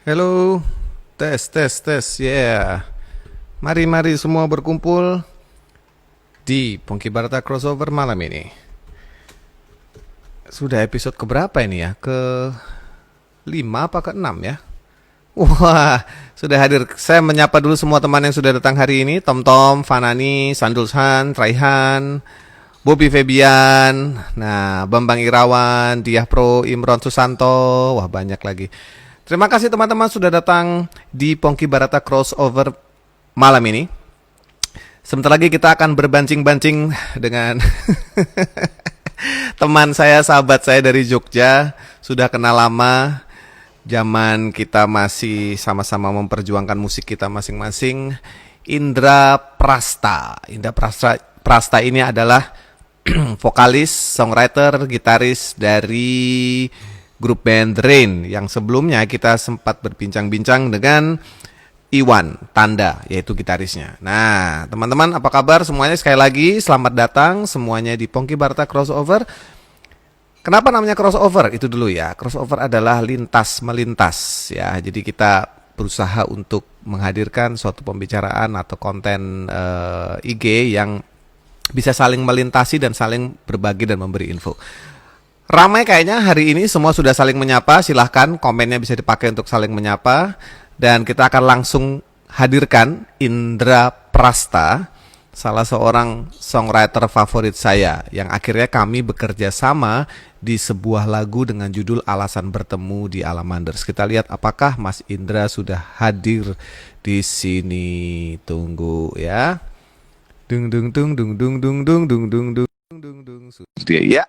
Halo, tes, tes, tes, yeah. Mari semua berkumpul di Pongki Barata Crossover malam ini. Sudah episode keberapa ini ya? Ke 5 apa ke 6 ya? Wah, sudah hadir. Saya menyapa dulu semua teman yang sudah datang hari ini. Tom, Fanani, Sandulsan, Raihan, Bobby Febian, nah Bambang Irawan, Diah Pro, Imron Susanto, wah banyak lagi. Terima kasih teman-teman sudah datang di Pongki Barata Crossover malam ini. Sebentar lagi kita akan berbancing-bancing dengan teman saya, sahabat saya dari Jogja. Sudah kenal lama, zaman kita masih sama-sama memperjuangkan musik kita masing-masing. Indra Prasta. Prasta ini adalah vokalis, songwriter, gitaris dari grup band Rain yang sebelumnya kita sempat berbincang-bincang dengan Iwan Tanda, yaitu gitarisnya. Nah, teman-teman apa kabar semuanya? Sekali lagi selamat datang semuanya di Pongki Barata Crossover. Kenapa namanya crossover? Itu dulu ya. Crossover adalah lintas melintas ya. Jadi kita berusaha untuk menghadirkan suatu pembicaraan atau konten IG yang bisa saling melintasi dan saling berbagi dan memberi info. Ramai kayaknya hari ini, semua sudah saling menyapa. Silahkan komennya bisa dipakai untuk saling menyapa. Dan kita akan langsung hadirkan Indra Prasta, salah seorang songwriter favorit saya, yang akhirnya kami bekerja sama di sebuah lagu dengan judul Alasan Bertemu di Alamanders. Kita lihat apakah Mas Indra sudah hadir di sini. Tunggu ya. Dung dung dung dung dung dung dung dung dung dung dung dung. Dia ya.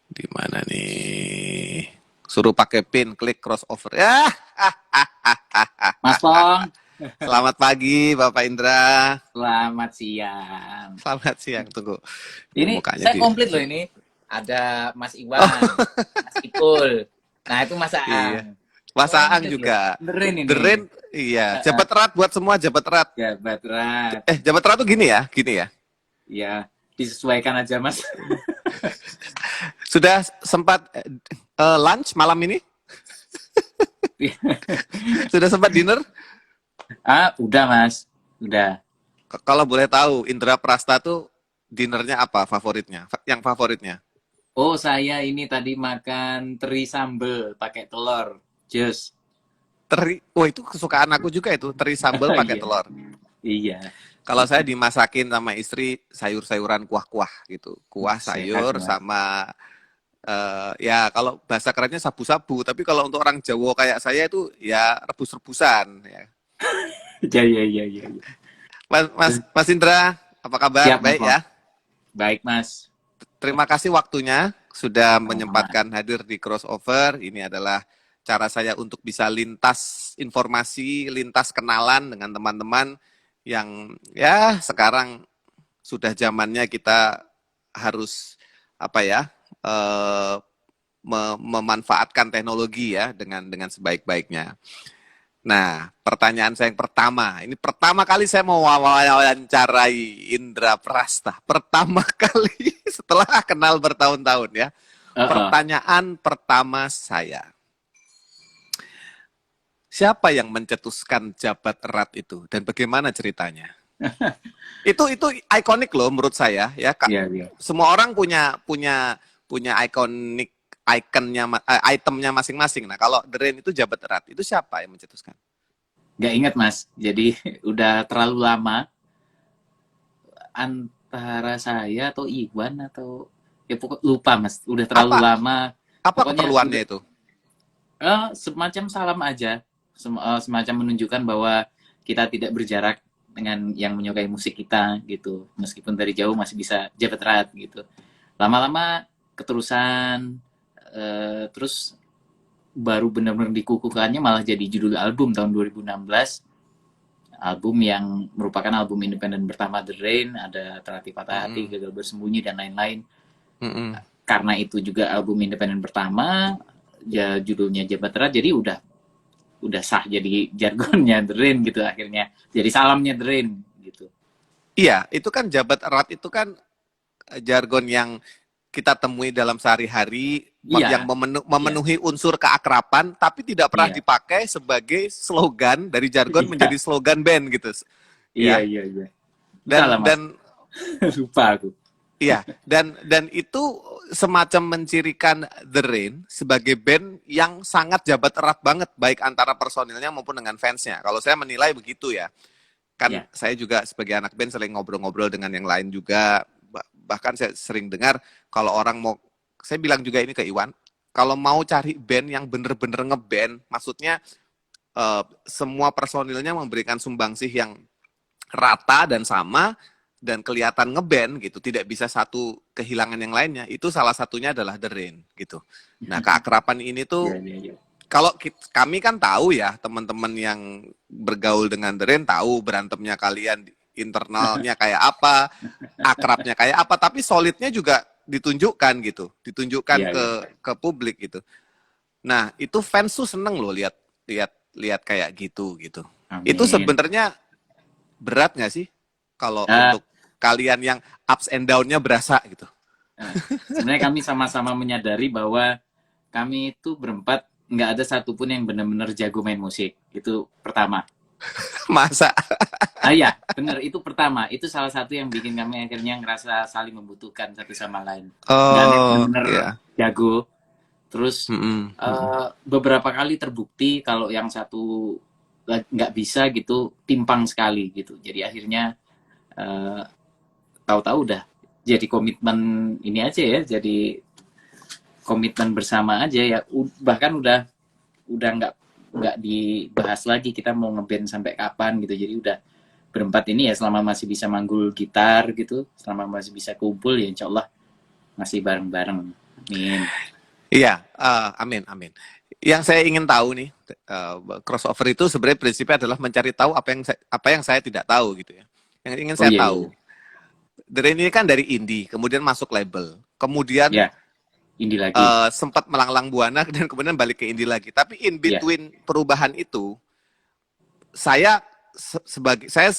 Di mana nih? Suruh pakai pin, klik crossover. Ya. Mas Pong, Selamat pagi, Bapak Indra. selamat siang. Selamat siang. Tunggu. Ini Ini mukanya saya di. komplit loh ini. Ada Mas Iwan, Oh, Mas Ipul. Nah itu Mas iya. Aang. Mas Aang Komplit loh. juga. Benerin The ini. Rain, iya. Jabat erat buat semua, jabat erat. Jabat erat. Jabat erat tuh gini ya, gini ya. Ya, disesuaikan aja Mas. Sudah sempat lunch malam ini? Sudah sempat dinner? Udah Mas. Udah. Kalau boleh tahu, Indra Prasta tuh dinernya apa favoritnya? Yang favoritnya? Oh saya ini tadi makan teri sambel pakai telur. Jus. Oh itu kesukaan aku juga itu, teri sambal pakai Iya. telur. Iya. Kalau saya dimasakin sama istri sayur-sayuran kuah-kuah gitu. Kuah Sehat sayur Mas. sama ya kalau bahasa kerennya sabu-sabu, tapi kalau untuk orang Jawa kayak saya itu ya rebus-rebusan ya. Iya, iya, iya, iya. Mas Indra, apa kabar? Siap Mas Baik Pong. ya. Baik Mas. Terima kasih waktunya sudah Sama-sama. menyempatkan hadir di crossover. Ini adalah cara saya untuk bisa lintas informasi, lintas kenalan dengan teman-teman yang ya sekarang sudah zamannya kita harus apa ya eh, memanfaatkan teknologi ya dengan sebaik-baiknya. Nah, pertanyaan saya yang pertama, ini pertama kali saya mau wawancarai Indra Prasta. Pertama kali setelah kenal bertahun-tahun ya. Heeh. Pertanyaan pertama saya, siapa yang mencetuskan jabat erat itu dan bagaimana ceritanya? Itu ikonik loh menurut saya ya Kak. Iya, iya. Semua orang punya ikonik itemnya masing-masing. Nah, kalau The Rain itu jabat erat, itu siapa yang mencetuskan? Nggak ingat Mas. Jadi udah terlalu lama antara saya atau Iwan atau ya pokok lupa Mas. Udah terlalu Apa lama. apa Pokoknya keperluannya udah itu? semacam salam aja. Semacam menunjukkan bahwa kita tidak berjarak dengan yang menyukai musik kita gitu. Meskipun dari jauh masih bisa jabat erat gitu. Lama-lama keterusan terus baru benar-benar dikukuhkannya malah jadi judul album tahun 2016, album yang merupakan album independen pertama The Rain, ada Terhati Patah Hati, Mm-mm. Gagal Bersembunyi, dan lain-lain. Mm-mm. Karena itu juga album independen pertama, ya judulnya Jabat Erat, jadi udah sah jadi jargonnya The Rain gitu akhirnya. Jadi salamnya The Rain gitu. Iya, itu kan jabat erat itu kan jargon yang kita temui dalam sehari-hari yang Iya, iya, memenuhi unsur keakraban tapi tidak pernah iya, dipakai sebagai slogan dari jargon iya, menjadi slogan band gitu iya, ya. iya, iya. dan Entahlah mas, dan lupa aku. Iya, dan itu semacam mencirikan The Rain sebagai band yang sangat jabat erat banget baik antara personilnya maupun dengan fansnya. Kalau saya menilai begitu ya. Kan Iya, saya juga sebagai anak band sering ngobrol-ngobrol dengan yang lain juga. Bahkan saya sering dengar kalau orang mau, saya bilang juga ini ke Iwan, kalau mau cari band yang bener-bener ngeband, maksudnya semua personilnya memberikan sumbangsih yang rata dan sama dan kelihatan ngeband gitu, tidak bisa satu kehilangan yang lainnya, itu salah satunya adalah The Rain gitu. Nah, keakraban ini iya, tuh iya, iya. kalau kami kan tahu ya, teman-teman yang bergaul dengan The Rain tahu berantemnya kalian internalnya kayak apa, akrabnya kayak apa, tapi solidnya juga ditunjukkan gitu, ditunjukkan Iya, iya. ke publik gitu. Nah, itu fans tuh seneng loh lihat lihat lihat kayak gitu. Itu Amin. sebenarnya berat nggak sih kalau Ah, untuk kalian yang ups and down-nya berasa gitu? sebenarnya kami sama-sama menyadari bahwa kami itu berempat nggak ada satupun yang benar-benar jago main musik. Itu pertama. Masa? Ah ya, benar itu pertama. Itu salah satu yang bikin kami akhirnya ngerasa saling membutuhkan satu sama lain. Nggak ada yang Oh, benar-benar ya. jago. Terus Mm-mm, mm-mm. beberapa kali terbukti kalau yang satu nggak bisa gitu, timpang sekali gitu. Jadi akhirnya eh, tahu-tahu udah jadi komitmen ini aja ya, jadi komitmen bersama aja ya. Bahkan udah nggak dibahas lagi kita mau ngeband sampai kapan gitu. Jadi udah berempat ini ya selama masih bisa manggul gitar gitu, selama masih bisa kumpul ya insya Allah masih bareng-bareng. Amin. Iya, amin, amin. Yang saya ingin tahu nih, crossover itu sebenarnya prinsipnya adalah mencari tahu apa yang saya tidak tahu gitu ya. Yang ingin Oh saya iya iya. tahu, dari ini kan dari indie, kemudian masuk label, kemudian Ya, ini lagi. sempat melanglang buana dan kemudian balik ke indie lagi. Tapi in Ya, between perubahan itu, saya sebagai saya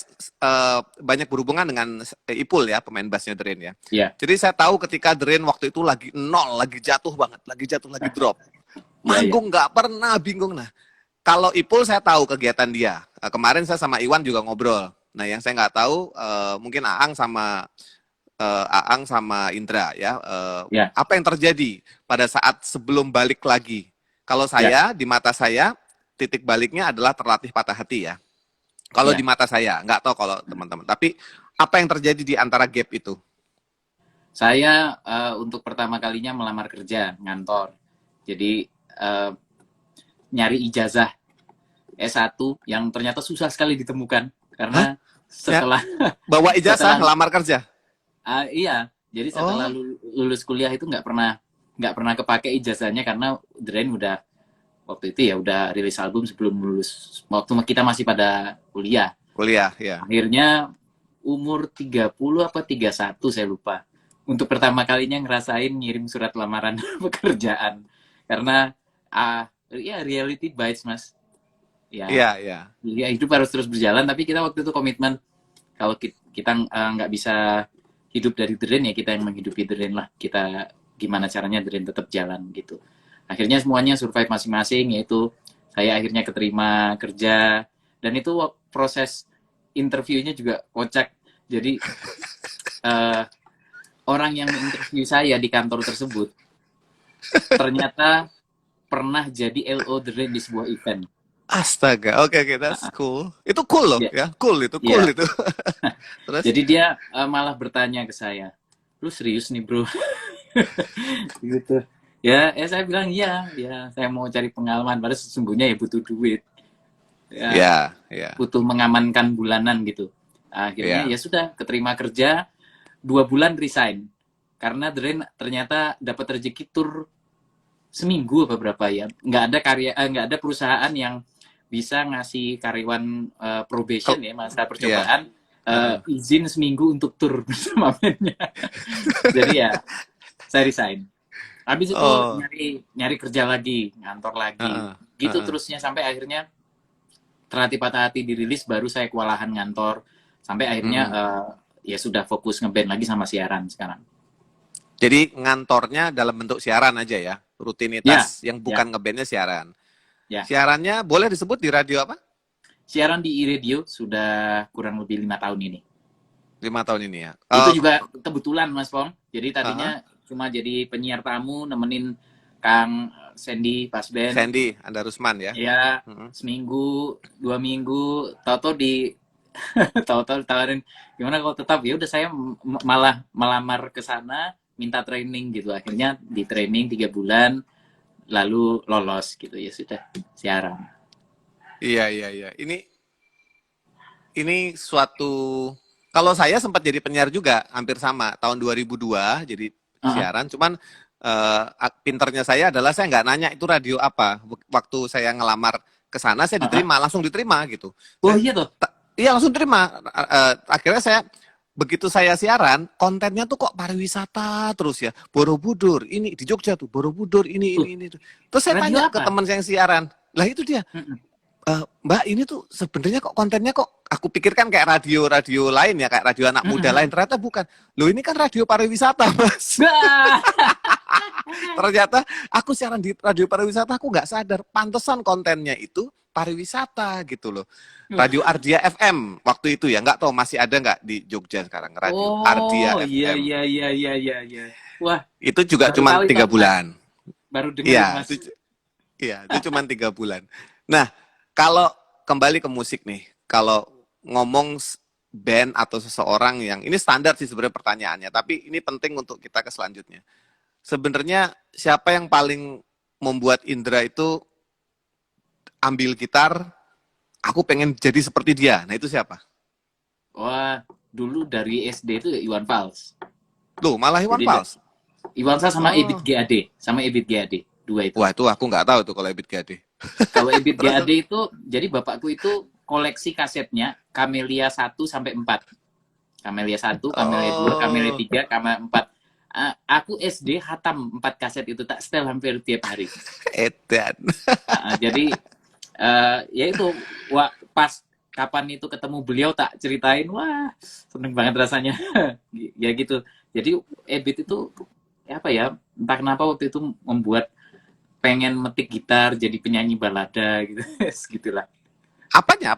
banyak berhubungan dengan Ipul ya, pemain bassnya Drain ya. ya, Jadi saya tahu ketika Drain waktu itu lagi nol, lagi jatuh banget, lagi jatuh, lagi drop. ya, ya. Manggung nggak pernah, bingung. Nah, kalau Ipul saya tahu kegiatan dia. Kemarin saya sama Iwan juga ngobrol. Nah, yang saya nggak tahu mungkin Aang sama Indra ya. Ya, Apa yang terjadi pada saat sebelum balik lagi? Kalau ya, saya, di mata saya, titik baliknya adalah terlatih patah hati ya. Kalau di ya. mata saya, nggak tahu kalau teman-teman. Tapi apa yang terjadi di antara gap itu? Saya untuk pertama kalinya melamar kerja ngantor. Jadi eh, nyari ijazah S1 yang ternyata susah sekali ditemukan Hah? karena Ya, setelah bawa ijazah, setelah ngelamar kerja? iya, jadi setelah Oh, lulus kuliah itu nggak pernah kepake ijazahnya karena Drain udah waktu itu ya udah rilis album sebelum lulus waktu kita masih pada kuliah. kuliah ya. Akhirnya umur 30 apa 31 saya lupa. Untuk pertama kalinya ngerasain ngirim surat lamaran pekerjaan. Karena ya reality bites Mas. Ya, Iya, iya. ya hidup harus terus berjalan tapi kita waktu itu komitmen kalau kita nggak bisa hidup dari Drain ya kita yang menghidupi Drain lah. Kita gimana caranya Drain tetap jalan gitu. Akhirnya semuanya survive masing-masing yaitu saya akhirnya keterima kerja dan itu proses interviewnya juga kocak. Jadi eh, orang yang interview saya di kantor tersebut ternyata pernah jadi LO The Rain di sebuah event. Astaga, oke, oke, that's cool. Itu cool loh, Ya, ya, cool itu, cool ya. itu. Terus, Jadi dia malah bertanya ke saya, lu serius nih bro? Gitu. Ya, saya bilang iya, ya saya mau cari pengalaman. Padahal sesungguhnya ya butuh duit, ya ya, ya, butuh mengamankan bulanan gitu. Akhirnya ya ya. sudah keterima kerja 2 bulan resign karena Drain ternyata dapat rezeki tur seminggu apa berapa ya nggak ada perusahaan yang bisa ngasih karyawan probation ya masa Ya. percobaan Heeh. izin seminggu untuk tur bersama bandnya jadi ya saya resign habis itu Oh, nyari nyari kerja lagi ngantor lagi heeh, gitu heeh. terusnya sampai akhirnya terhati patah hati dirilis baru saya kewalahan ngantor sampai akhirnya Mm-mm. ya sudah fokus ngeband lagi sama siaran sekarang Jadi ngantornya dalam bentuk siaran aja ya, Ya, rutinitas yang ya, bukan ngebandnya siaran. ya. Siarannya boleh disebut di radio apa? Siaran di iRadio sudah kurang lebih 5 tahun ini. 5 tahun ini ya. Itu juga kebetulan Mas Pong. Jadi Uh-huh. tadinya cuma jadi penyiar tamu nemenin Kang Sandy pas band. Sandy, Anda Rusman ya. Ya Uh-huh. seminggu, 2 minggu, tahu-tahu tahu-tahu tawarin gimana kalau tetap, ya udah saya malah melamar ke sana minta training gitu. Akhirnya di training 3 bulan lalu lolos gitu, ya sudah siaran. Iya, iya, iya. Ini suatu, kalau saya sempat jadi penyiar juga hampir sama tahun 2002 jadi Uh-uh. siaran, cuman pinternya saya adalah saya nggak nanya itu radio apa. Waktu saya ngelamar ke sana saya Uh-uh. diterima, langsung diterima gitu. Oh Saya iya tuh. iya langsung terima. Akhirnya saya begitu saya siaran, kontennya tuh kok pariwisata terus ya. Borobudur, ini di Jogja tuh, Borobudur ini. Terus saya Radio tanya ke apa? teman saya yang siaran, lah itu dia, Mm-mm. Mbak ini tuh sebenarnya kok kontennya kok aku pikirkan kayak radio-radio lain ya, kayak radio anak muda Mm-mm. lain. Ternyata bukan. Loh ini kan radio pariwisata, Mas. Bah! Ternyata aku siaran di radio pariwisata, aku nggak sadar. Pantesan kontennya itu pariwisata gitu loh. Radio Ardia FM waktu itu ya, nggak tahu masih ada nggak di Jogja sekarang, Radio Ardia Oh, iya FM. iya iya iya iya iya. Wah, Itu juga baru cuma tahu itu 3 aku, Mas. bulan. Baru dengerin, Iya, Mas. itu cuma 3 bulan. Nah, kalau kembali ke musik nih, kalau ngomong band atau seseorang yang ini standar sih sebenarnya pertanyaannya, tapi ini penting untuk kita ke selanjutnya. Sebenarnya siapa yang paling membuat Indra itu ambil gitar, aku pengen jadi seperti dia. Nah, itu siapa? Wah, dulu dari SD itu ya Iwan Fals. Loh, malah Iwan Jadi Fals. Iwan Fals sama Ebit Oh. GAD, sama Ebit GAD, dua itu. Wah, itu aku nggak tahu tuh kalau Ebit GAD. Kalau Ebit Terus, GAD itu, jadi bapakku itu koleksi kasetnya Camellia 1 sampai 4. Camellia 1, Camellia 2, Camellia oh, 3, Camellia 4. Aku SD hatam 4 kaset itu, tak setel hampir tiap hari. edan. Jadi ya itu, pas kapan itu ketemu beliau tak ceritain, wah seneng banget rasanya. Ya gitu. Jadi Ebit itu apa ya, entah kenapa waktu itu membuat pengen metik gitar jadi penyanyi balada gitu. Gitulah. Apanya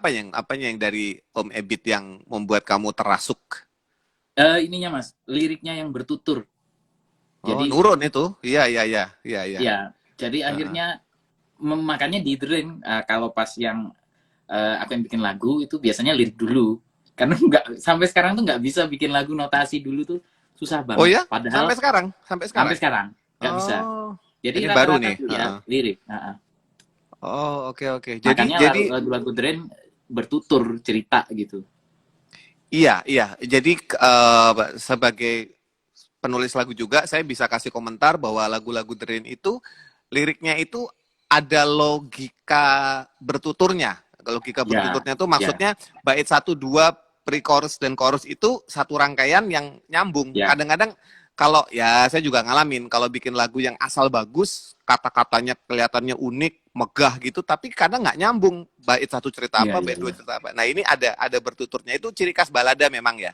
yang dari Om Ebit yang membuat kamu terasuk? Ininya Mas, liriknya yang bertutur. Oh, Jadi nurun itu. Iya, iya, iya, iya, iya. ya, jadi Heeh. akhirnya makanya di Drain, kalau pas yang aku yang bikin lagu itu biasanya lirik dulu. Karena nggak, sampai sekarang tuh nggak bisa bikin lagu notasi dulu tuh, susah Oh banget. ya? Sampai Padahal sekarang? Sampai sampai sekarang? sekarang nggak bisa. Oh, Jadi ini baru rata-rata nih. tuh ya Heeh. lirik. Oh, oke, oke. Jadi, Makanya jadi, lagu-lagu Drain bertutur cerita gitu. iya, iya. Jadi sebagai penulis lagu juga, saya bisa kasih komentar bahwa lagu-lagu Drain itu liriknya itu ada logika bertuturnya. Logika Ya, bertuturnya itu ya, maksudnya bait 1, 2, pre-chorus dan chorus itu satu rangkaian yang nyambung. ya, Kadang-kadang kalau ya saya juga ngalamin kalau bikin lagu yang asal bagus, kata-katanya kelihatannya unik, megah gitu, tapi kadang nggak nyambung. Bait 1 cerita ya, apa, ya, bait 2 ya. cerita apa. Nah, ini ada bertuturnya, itu ciri khas balada memang ya.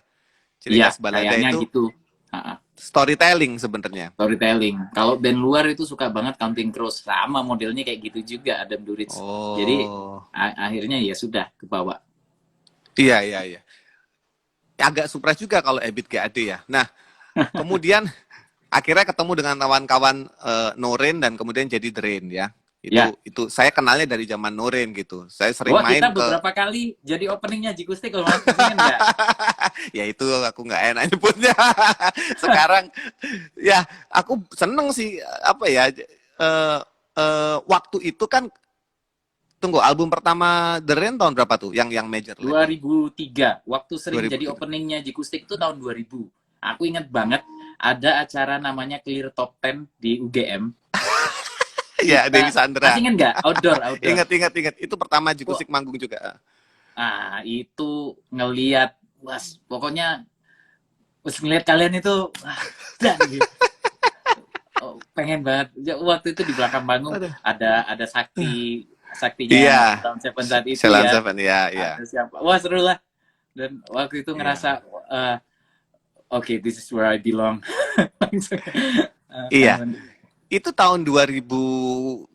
Ciri Iya, khas balada kayaknya itu gitu. Ha-ha. storytelling sebenarnya. Storytelling. Kalau band luar itu suka banget Counting Crows, sama modelnya kayak gitu juga, Adam Duritz. Jadi Oh, akhirnya ya sudah kebawa. iya, iya, iya. Agak surprise juga kalau Ebit GAD ya. Nah, kemudian akhirnya ketemu dengan kawan-kawan Noren dan kemudian jadi Drain ya. Ya. Itu saya kenalnya dari zaman Noren gitu. Saya sering Wah, kita main ke beberapa kali jadi openingnya Jikustik kalau Mas masih ingat nggak? ya itu aku nggak enak nyebutnya. Sekarang ya aku seneng sih apa ya waktu itu kan tunggu album pertama The Rain tahun berapa tuh yang major label 2003, waktu sering jadi 2003. openingnya Jikustik itu tahun 2000. Aku ingat banget ada acara namanya Clear Top 10 di UGM. Ya Dewi Kita Sandra. masih ingat nggak? Outdoor. Ingat itu pertama Wah, Jikusik manggung juga. itu ngelihat, was, pokoknya pas ngelihat kalian itu, dan gitu. Oh, pengen banget. Ya, waktu itu di belakang panggung Aduh. ada saktinya Iya, Tahun Seven saat itu Ceylon ya. Seven ya, ya. Ada siapa? Wah seru lah. Dan waktu itu Iya. ngerasa Oke, this is where I belong. Langsung. Iya, Aman. itu tahun 2000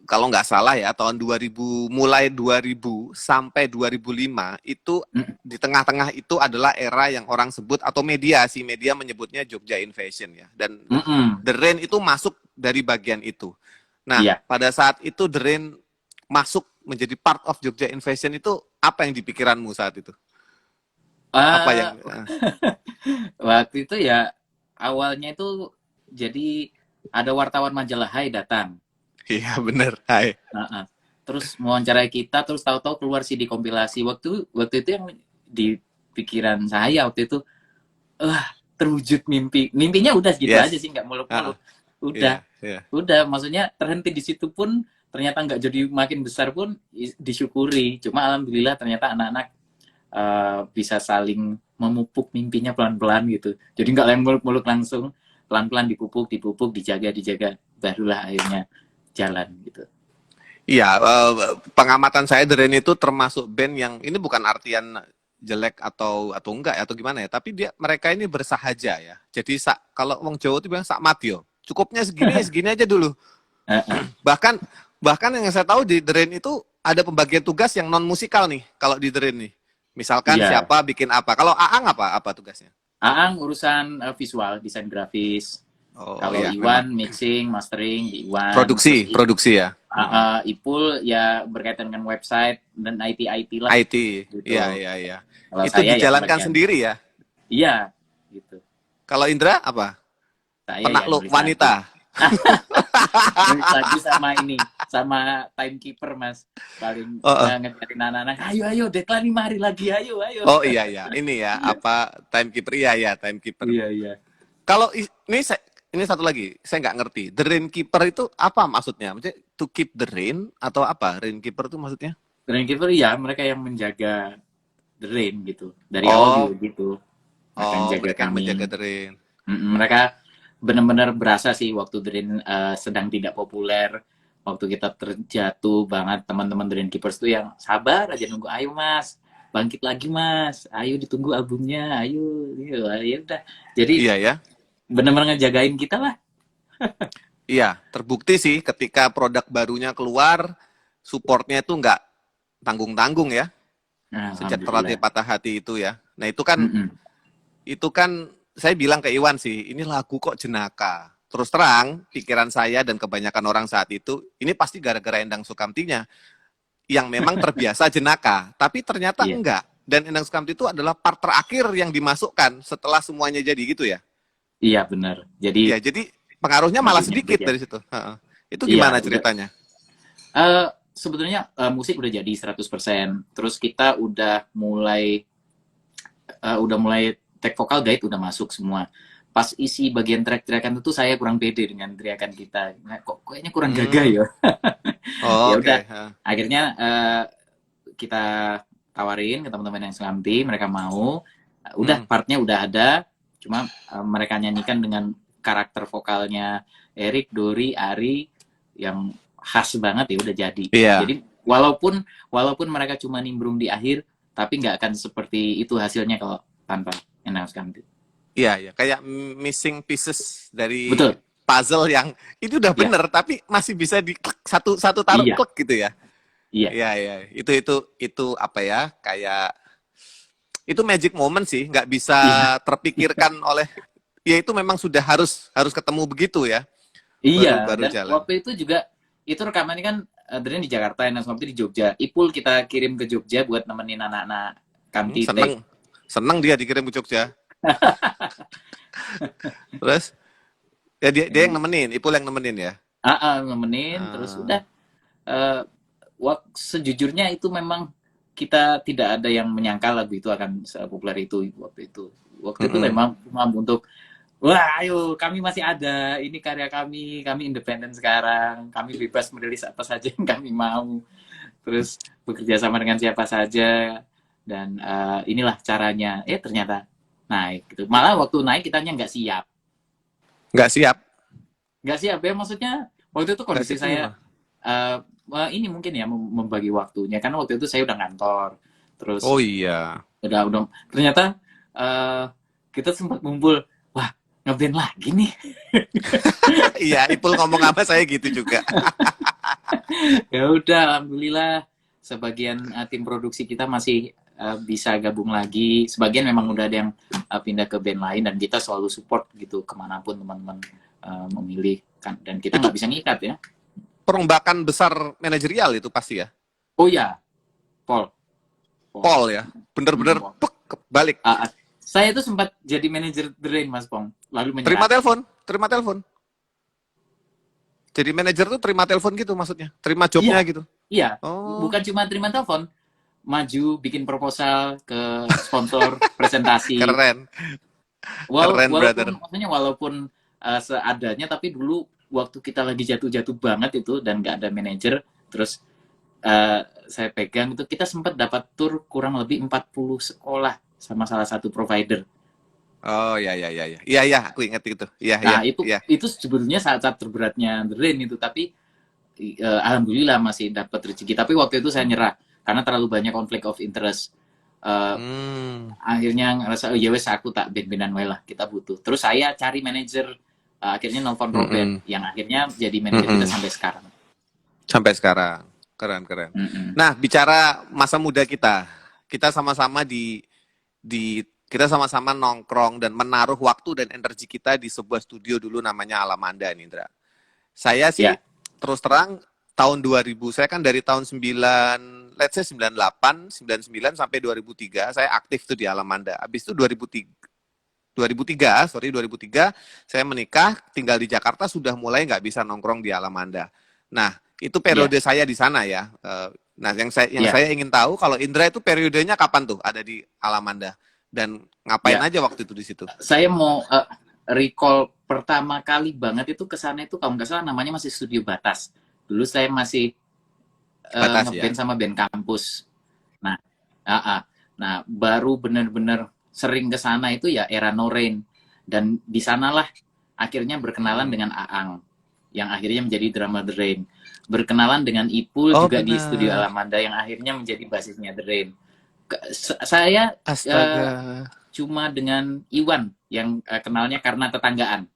kalau nggak salah ya, tahun 2000 mulai 2000 sampai 2005 itu Mm, di tengah-tengah itu adalah era yang orang sebut atau media sih media menyebutnya Jogja Invasion ya. Dan mm-mm. The Rain itu masuk dari bagian itu. Nah, Iya. pada saat itu The Rain masuk menjadi part of Jogja Invasion itu apa yang di pikiranmu saat itu? Apa yang Ah, waktu itu ya awalnya itu jadi ada wartawan majalah Hai datang. iya bener. Hai. Heeh. Terus mewawancarai kita, terus tahu-tahu keluar CD kompilasi. Waktu waktu itu yang di pikiran saya waktu itu, wah terwujud mimpi. Mimpinya udah segitu aja Yes. sih, nggak Ah, muluk-muluk. Udah, iya, iya. udah. Maksudnya terhenti di situ pun ternyata nggak jadi makin besar pun disyukuri. Cuma alhamdulillah ternyata anak-anak bisa saling memupuk mimpinya pelan-pelan gitu. Jadi nggak yang muluk-muluk langsung, pelan-pelan dipupuk, dipupuk, dijaga, dijaga, barulah akhirnya jalan gitu. Iya, pengamatan saya The Rain itu termasuk band yang ini bukan artian jelek atau enggak atau gimana ya, tapi mereka ini bersahaja ya. Jadi kalau wong Jawa itu bilang sak matio. Cukupnya segini segini aja dulu. Uh-uh. Bahkan bahkan yang saya tahu di The Rain itu ada pembagian tugas yang non musikal nih kalau di The Rain nih. Misalkan Iya, siapa bikin apa. Kalau Aang apa tugasnya? Aang urusan visual, desain grafis. Oh Kalau ya, memang Iwan mixing, mastering di Iwan. Terus produksi ya. Ipul ya berkaitan dengan website dan IT lah IT. Iya, gitu. iya, iya. Kalau Itu saya ya dijalankan sebagian, sendiri ya. iya gitu. Kalau Indra apa? Saya ya Penakluk nulis lagu. wanita. Nulis lagu sama ini, sama timekeeper mas. Paling Oh, oh. ngejarin anak-anak, ayo ayo Declan nih mari lagi, ayo ayo. Oh, iya ya, ini ya apa timekeeper? Iya ya timekeeper. Iya iya. Kalau ini satu lagi, saya nggak ngerti. The rain keeper itu apa maksudnya? Maksudnya to keep the rain atau apa? Rain keeper itu maksudnya? Timekeeper ya mereka yang menjaga the rain gitu. Dari awal Oh, juga gitu. Mereka yang oh jaga mereka yang kami. menjaga the rain. Mereka benar-benar berasa sih waktu The Rain sedang tidak populer, waktu kita terjatuh banget, teman-teman The Rain Keepers tuh yang sabar aja nunggu, ayo mas, bangkit lagi mas, ayo ditunggu albumnya, ayo, ya udah. Jadi Iya ya. benar-benar ngejagain kita lah. Iya, terbukti sih ketika produk barunya keluar, supportnya itu nggak tanggung-tanggung ya. Nah, Sejak terlatih alhamdulillah. patah hati itu ya. Nah Mm-mm. itu kan saya bilang ke Iwan sih, ini lagu kok jenaka. Terus terang, pikiran saya dan kebanyakan orang saat itu, ini pasti gara-gara Endang Sukamtinya yang memang terbiasa jenaka, tapi ternyata Iya, enggak. Dan Endang Sukamti itu adalah part terakhir yang dimasukkan setelah semuanya jadi gitu ya. iya benar. Jadi Ya, jadi pengaruhnya malah lagunya sedikit beda. dari situ. Itu Iya, gimana udah. ceritanya? Sebetulnya musik udah jadi 100%. Terus kita udah mulai take vokal guide udah masuk semua. Pas isi bagian track-trackan itu saya kurang pede dengan teriakan kita. Nah, kok kayaknya kurang gagah Hmm, ya. oh, Ya oke. udah, akhirnya kita tawarin ke teman-teman yang selamti, mereka mau. Udah Hmm, partnya udah ada, cuma mereka nyanyikan dengan karakter vokalnya Erik, Dori, Ari yang khas banget ya udah jadi. iya, Jadi walaupun walaupun mereka cuma nimbrung di akhir, tapi nggak akan seperti itu hasilnya kalau tanpa Endang Sukamti. iya, iya. Kayak missing pieces dari Betul, puzzle yang itu udah ya, bener, tapi masih bisa di satu satu taruh iya, klik gitu ya. iya, Iya, iya. Itu apa ya? Kayak itu magic moment sih, nggak bisa iya, terpikirkan oleh ya itu memang sudah harus harus ketemu begitu ya, iya. baru baru Dan jalan. waktu itu juga itu rekamannya kan Adrian di Jakarta, Endang Sukamti di Jogja. Ipul kita kirim ke Jogja buat nemenin anak-anak Kamti take. Seneng seneng dia dikirim ke Jogja. Terus ya dia yang nemenin, Ipul yang nemenin ya. Nemenin, terus Ah, udah. eh, Sejujurnya itu memang kita tidak ada yang menyangka lagu itu akan sepopuler itu waktu itu. Waktu itu mm-mm. memang cuma untuk wah, ayo kami masih ada, ini karya kami independen sekarang, kami bebas merilis apa saja yang kami mau, terus bekerja sama dengan siapa saja dan inilah caranya. Ternyata naik gitu. Malah waktu naik kitanya Nggak siap, nggak siap ya maksudnya waktu itu nggak kondisi siap tuh saya gimana? ini mungkin ya membagi waktunya karena waktu itu saya udah ngantor terus Oh iya. udah ternyata eh, kita sempat ngumpul ngeband lagi nih. Iya, Ipul ngomong apa saya gitu juga. Ya udah, alhamdulillah sebagian tim produksi kita masih bisa gabung lagi. Sebagian memang udah ada yang pindah ke band lain dan kita selalu support gitu kemanapun teman-teman memilih kan. Dan kita Itu nggak bisa ngikat ya. perombakan besar manajerial itu pasti ya. Oh ya, Paul. Paul ya, bener-bener Paul. balik. Saya itu sempat jadi manajer The Rain, Mas Pong. Lalu Terima menyerah. telepon. Jadi manajer tuh terima telepon gitu maksudnya, terima jobnya Iya, gitu. iya. Oh, Bukan cuma terima telepon, maju bikin proposal ke sponsor, presentasi. keren, keren Walaupun brother. maksudnya walaupun seadanya, tapi dulu waktu kita lagi jatuh-jatuh banget itu dan nggak ada manajer, terus saya pegang itu, kita sempat dapat tur kurang lebih 40 sekolah sama salah satu provider. Oh ya, iya, aku inget itu. Nah, Iya. itu sebetulnya saat-saat terberatnya The Rain itu, tapi alhamdulillah masih dapat rezeki. Tapi waktu itu saya nyerah karena terlalu banyak konflik of interest. Eh, Akhirnya ngerasa, oh ya wes, aku tak band-bandan wae lah, kita butuh. Terus saya cari manajer, akhirnya nelfon Robert yang akhirnya jadi manajer kita sampai sekarang. Sampai sekarang, keren. Nah, bicara masa muda kita sama-sama kita sama-sama nongkrong dan menaruh waktu dan energi kita di sebuah studio dulu namanya Alamanda, Indra. Saya sih Ya, terus terang tahun 2000, saya kan dari tahun 9, let's say 98, 99 sampai 2003 saya aktif tuh di Alamanda. Habis itu 2003 saya menikah, tinggal di Jakarta, sudah mulai nggak bisa nongkrong di Alamanda. Nah, itu periode ya, saya di sana ya. Nah, yang ya, saya ingin tahu kalau Indra itu periodenya kapan tuh ada di Alamanda dan ngapain ya. aja waktu itu di situ? Saya mau recall pertama kali banget itu ke sana itu kalau nggak salah namanya masih Studio Batas. Dulu saya masih Batas ya. ngeband sama band kampus. Nah, nah baru bener-bener sering ke sana itu ya era No Rain. Dan di sanalah akhirnya berkenalan dengan Aang yang akhirnya menjadi drummer The Rain. Berkenalan dengan Ipul Oh juga di studio benar. Alamanda yang akhirnya menjadi basisnya The Rain. Saya Astaga. cuma dengan Iwan yang kenalnya karena tetanggaan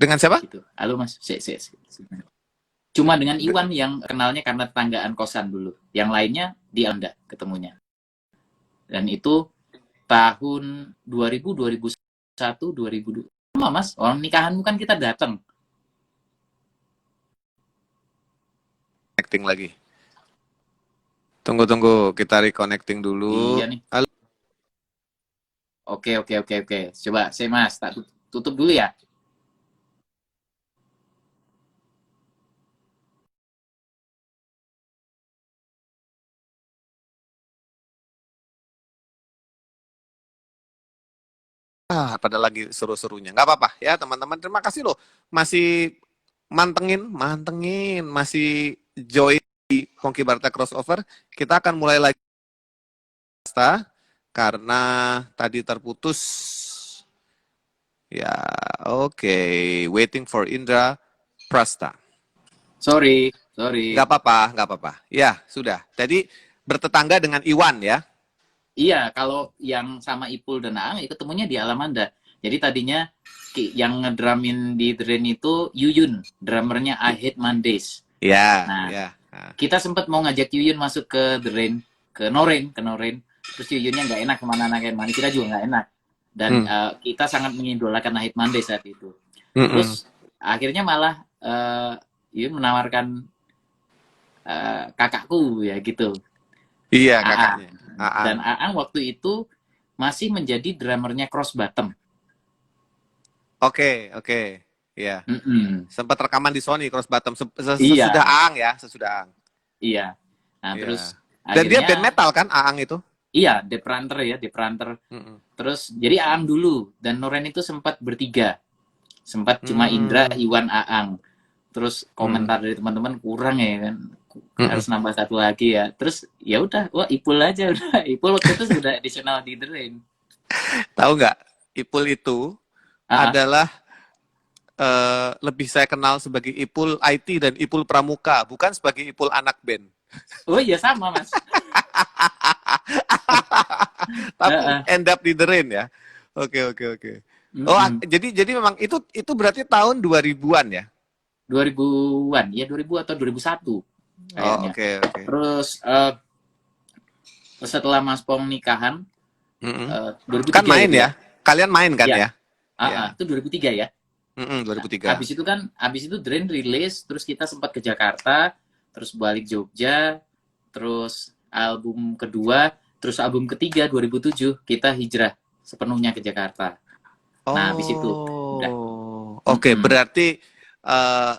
Dengan siapa? gitu. Halo Mas, cuma dengan Iwan yang kenalnya karena tetanggaan kosan dulu. Yang lainnya di Anda ketemunya. Dan itu tahun 2000, 2001, 2002. Sama Mas, orang nikahanmu kan kita datang. Connecting lagi. Tunggu, kita reconnecting dulu. Iya nih. Halo. Oke. Coba saya Mas, tak tutup dulu ya. Pada lagi seru-serunya. Nggak apa-apa ya teman-teman. Terima kasih loh. Masih mantengin, masih join di Funky Barta Crossover. Kita akan mulai lagi karena tadi terputus. Ya, oke. Waiting for Indra Prasta. Sorry. Nggak apa-apa. Ya, sudah. Jadi bertetangga dengan Iwan ya. Iya, kalau yang sama Ipul dan Aang ya ketemunya di Alamanda. Jadi tadinya yang ngedramin di Drain itu Yuyun, drummernya I Hate Mondays. Ya, Nah, ya. kita sempat mau ngajak Yuyun masuk ke Drain, ke Noren. Terus Yuyunnya nggak enak kemana nakain mana, kita juga nggak enak. Dan kita sangat mengidolakan I Hate Mondays saat itu. Terus akhirnya malah Yuyun menawarkan kakakku ya gitu. Iya, Aang. kakaknya. Dan Aang waktu itu masih menjadi drummernya Cross Bottom. Oke. Iya. Sempat rekaman di Sony Cross Bottom Iya, sesudah Aang ya, sesudah Aang. iya. Nah, Iya. terus Dan dia akhirnya band metal kan Aang itu? iya, Deep Runter. Terus jadi Aang dulu dan Noren itu sempat bertiga. Sempat cuma Indra, Iwan, Aang. Terus komentar dari teman-teman kurang ya kan. Harus nambah satu lagi ya. Terus ya udah, wah Ipul aja udah. Ipul waktu itu sudah additional di The Rain. Tahu nggak? Ipul itu adalah lebih saya kenal sebagai Ipul IT dan Ipul Pramuka, bukan sebagai Ipul anak band. Oh iya sama Mas. Tapi Heeh. end up di The Rain ya. Oke, oke, oke. Oh, Mm-mm. jadi memang itu berarti tahun 2000-an ya? 2000-an, ya 2000 atau 2001 Oh, kayaknya. oke, oke. Terus setelah Mas Pong nikahan, Mm-mm. Kan 2003 ya main itu ya? ya? Kalian main kan Ya, ya? Ya. itu 2003 ya. Nah, 2003. habis itu Drain rilis, terus kita sempat ke Jakarta, terus balik Jogja, terus album kedua, terus album ketiga 2007 kita hijrah sepenuhnya ke Jakarta. Nah, habis itu udah. Oh, oke. Mm-mm. Berarti eh,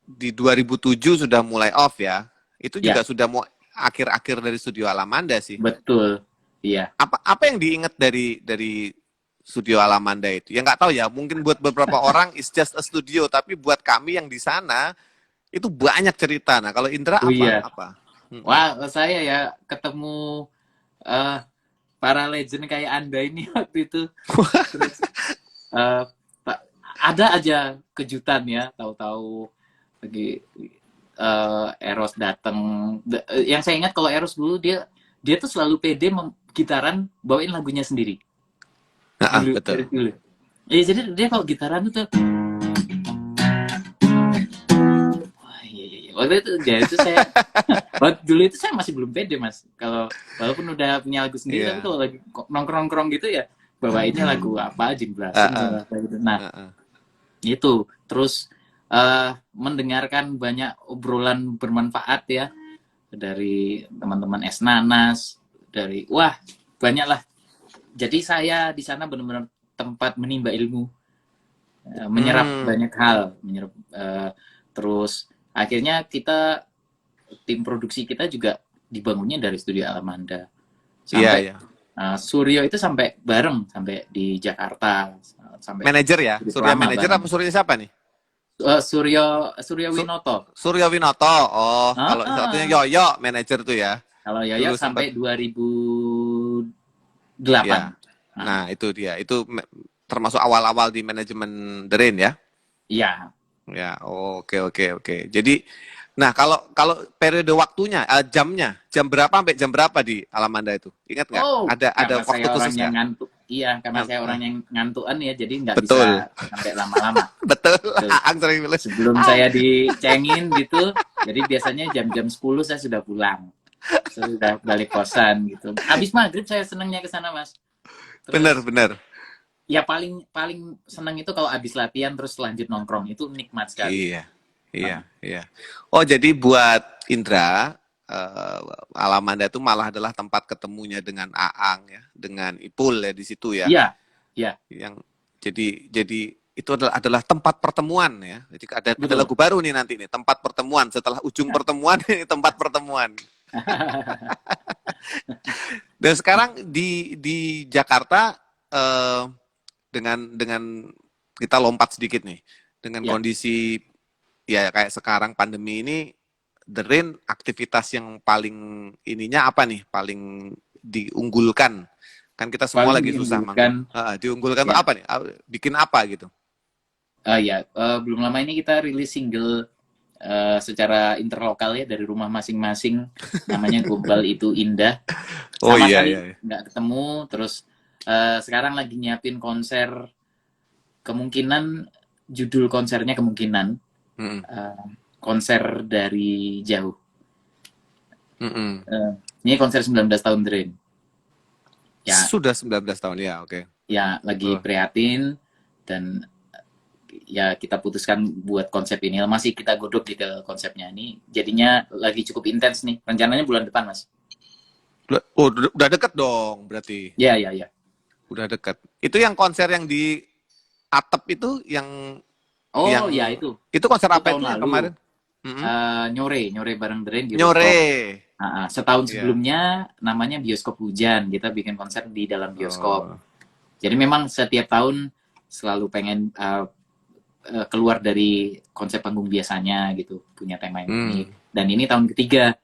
di 2007 sudah mulai off ya? Itu juga Ya, sudah mau akhir-akhir dari Studio Alamanda sih. betul. Iya. Apa yang diingat dari Studio Alamanda itu? Ya nggak tahu ya. Mungkin buat beberapa orang it's just a studio, tapi buat kami yang di sana itu banyak cerita. Nah, kalau Indra Oh apa? iya. Apa? Mm-mm. Wah, saya ya ketemu eh, para legend kayak Anda ini waktu itu. Terus eh, ada aja kejutan ya, tahu-tahu lagi Eros datang. Yang saya ingat kalau Eros dulu dia tuh selalu pede gitaran bawain lagunya sendiri. Dulu Betul. dari dulu. Jadi dia kalau gitaran tuh wah, iya, iya, iya. Waktu itu jadi itu saya waktu dulu itu saya masih belum pede Mas. Kalau walaupun udah punya lagu sendiri tapi Iya. kalau lagi nongkrong-nongkrong gitu ya bawainnya lagu apa Jim Ah, Blossom ah, apa gitu. Nah, ah, ah. itu terus mendengarkan banyak obrolan bermanfaat ya dari teman-teman Es Nanas, dari wah banyak lah. Jadi saya di sana benar-benar tempat menimba ilmu, menyerap Hmm, banyak hal, terus akhirnya kita tim produksi kita juga dibangunnya dari studio Alamanda iya, sampai iya. Suryo itu sampai bareng sampai di Jakarta sampai Manajer ya? cukup Surya lama manajer bareng. apa Surya siapa nih? Suryo Su Winoto. Surya Winoto. Oh, Ah, kalau ah, satunya ah. Yoyo manajer tuh ya. Kalau Yoyo Dulu sampai sempat 2008. ya. Nah, Nah, itu dia. Itu termasuk awal-awal di manajemen The Rain ya. iya. Ya, oke, oke, oke. Jadi, nah, kalau kalau periode waktunya, jamnya, jam berapa sampai jam berapa di Alamanda itu? Ingat nggak? Oh, Ada karena waktu saya orang khusus yang nggak? ngantuk. Iya, karena Nah, saya orang nah, yang ngantuan ya, jadi nggak bisa betul, sampai lama-lama. betul. Gitu. Ang sering bilang, Sebelum ah, saya dicengin gitu, jadi biasanya jam-jam 10 saya sudah pulang. Saya sudah balik kosan gitu. Habis maghrib saya senangnya ke sana, Mas. bener, Terus bener. ya paling paling senang itu kalau habis latihan terus lanjut nongkrong. Itu nikmat sekali. Iya, iya, iya. Oh, jadi buat Indra, eh, Alamanda itu malah adalah tempat ketemunya dengan Aang ya, dengan Ipul ya di situ ya. Iya, iya, Yang jadi itu adalah tempat pertemuan ya. Jadi ada betul. lagu baru nih nanti nih, tempat pertemuan setelah ujung pertemuan ini tempat pertemuan. Dan sekarang di Jakarta eh, dengan kita lompat sedikit nih dengan Ya, kondisi ya kayak sekarang pandemi ini, The Rain aktivitas yang paling ininya apa nih? Paling diunggulkan. Kan kita semua paling lagi susah manggung. diunggulkan Diunggulkan tuh ya. apa nih? Bikin apa gitu? Ya, belum lama ini kita rilis single secara interlokal ya dari rumah masing-masing. Namanya Gombal Itu Indah. Oh Sama iya, iya, sekali iya. nggak ketemu. Terus sekarang lagi nyiapin konser. Kemungkinan judul konsernya kemungkinan Mm-mm. konser dari jauh. Mm-mm. Ini konser 19 tahun Drain. Ya, Sudah 19 tahun ya, oke. ya lagi Oh. prihatin dan ya kita putuskan buat konsep ini. Masih kita godok di ke konsepnya ini. Jadinya lagi cukup intens nih. Rencananya bulan depan, Mas. Oh, udah deket dong berarti. Ya, ya, ya. Udah deket. Itu yang konser yang di Atep itu yang Oh, ya itu. itu konser Itu apa tahun itu yang lalu. kemarin? Mm-mm. Nyore bareng Drain di Nyore. rooftop. Setahun Iya. sebelumnya namanya Bioskop Hujan. Kita bikin konser di dalam bioskop. Oh. Jadi memang setiap tahun selalu pengen keluar dari konsep panggung biasanya gitu, punya tema yang unik. Dan ini tahun ketiga,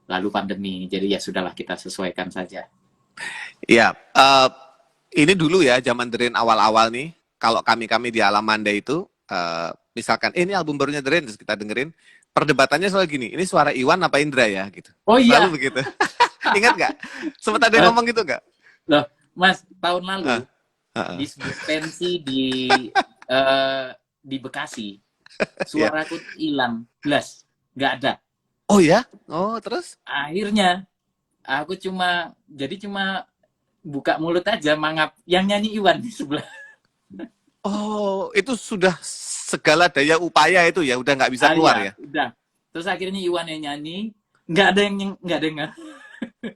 lalu pandemi. Jadi ya sudahlah kita sesuaikan saja. Iya, ini dulu ya zaman The Rain awal-awal nih. Kalau kami di Alamanda itu, misalkan ini album barunya The Rain, terus kita dengerin, perdebatannya soal gini, ini suara Iwan apa Indra ya gitu. Oh Selalu iya, begitu. Ingat nggak? Sempat ada yang Eh, ngomong gitu nggak? Loh, Mas, tahun lalu Ah, ah, di ah. sebuah pensi eh, di Bekasi, Ya. suaraku tuh hilang, blas, nggak ada. Oh ya? Oh terus? Akhirnya aku cuma buka mulut aja mangap yang nyanyi Iwan di sebelah. Oh itu sudah segala daya upaya itu ya, udah nggak bisa keluar Iya, ya? udah. Terus akhirnya Iwan yang nyanyi, nggak ada yang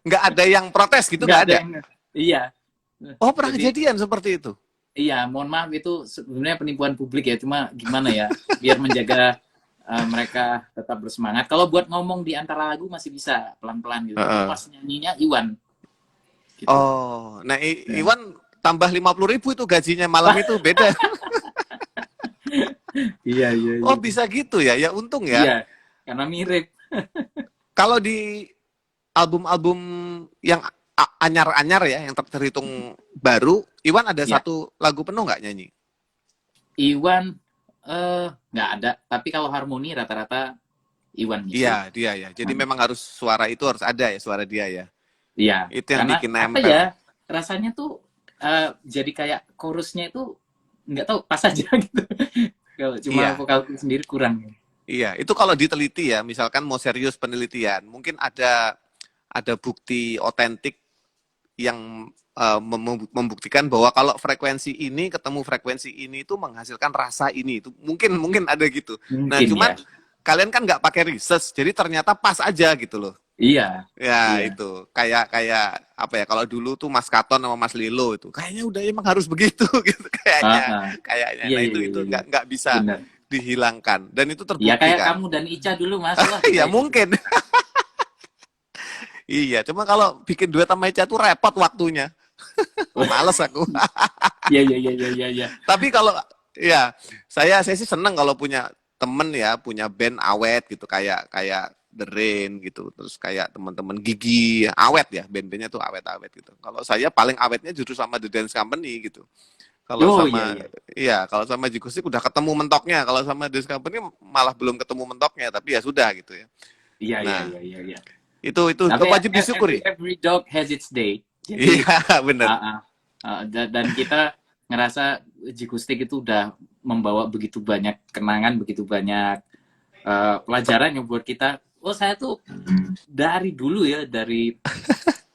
Nggak ada yang protes gitu, nggak nggak ada ada? yang iya. Oh pernah Jadi kejadian seperti itu? iya, mohon maaf itu sebenarnya penipuan publik ya, cuma gimana ya, biar menjaga mereka tetap bersemangat. Kalau buat ngomong di antara lagu masih bisa pelan-pelan gitu, tapi Heeh. pas nyanyinya Iwan gitu. Oh, nah Ya. Iwan tambah 50.000 itu gajinya malam itu beda. Iya, iya, Oh iya. bisa gitu ya, ya untung ya. Iya, karena mirip. Kalau di album-album yang anyar-anyar ya, yang terhitung baru, Iwan ada Iya, satu lagu penuh nggak nyanyi? Iwan nggak ada, tapi kalau harmoni rata-rata Iwan Iya, ngisi. dia ya. Jadi Hmm. memang harus suara itu harus ada ya, suara dia ya. Iya, Itu yang karena bikin apa nempel. ya, rasanya tuh jadi kayak chorusnya itu nggak tahu pas aja gitu. Kalau cuma Iya, vokalku sendiri kurang. iya. Itu kalau diteliti ya, misalkan mau serius penelitian, mungkin ada bukti otentik yang membuktikan bahwa kalau frekuensi ini ketemu frekuensi ini itu menghasilkan rasa ini itu mungkin mungkin ada gitu. Nah Mungkin cuman ya. kalian kan nggak pakai research, jadi ternyata pas aja gitu loh. Iya, Ya iya. itu kayak kayak apa ya, kalau dulu tuh Mas Katon sama Mas Lilo itu kayaknya udah emang harus begitu gitu Ah, kayaknya ah. kayaknya. Iya, Nah iya, itu iya, itu iya, iya. nggak bisa Benar. dihilangkan dan itu Ya terbukti kayak kan. kamu dan Ica dulu Mas, wah kita Ya itu. mungkin. Iya, cuma kalau bikin duet sama Ica tuh repot waktunya. Males aku. Iya, iya, iya, iya, iya, iya. Tapi kalau ya saya sih seneng kalau punya temen ya, punya band awet gitu kayak kayak The Rain gitu. Terus kayak teman-teman Gigi awet ya, band-bandnya tuh awet-awet gitu. Kalau saya paling awetnya justru sama The Dance Company gitu. Kalau Oh iya, sama iya. iya, kalau sama Jigusik udah ketemu mentoknya. Kalau sama Dance Company malah belum ketemu mentoknya, tapi ya sudah gitu ya. Iya, iya, Nah, iya, iya, iya. itu Tapi wajib disyukuri. every dog has its day. Jadi Iya, bener. ah, ah, dan kita ngerasa Jikustik itu udah membawa begitu banyak kenangan, begitu banyak pelajaran yang buat kita. Oh saya tuh dari dulu ya,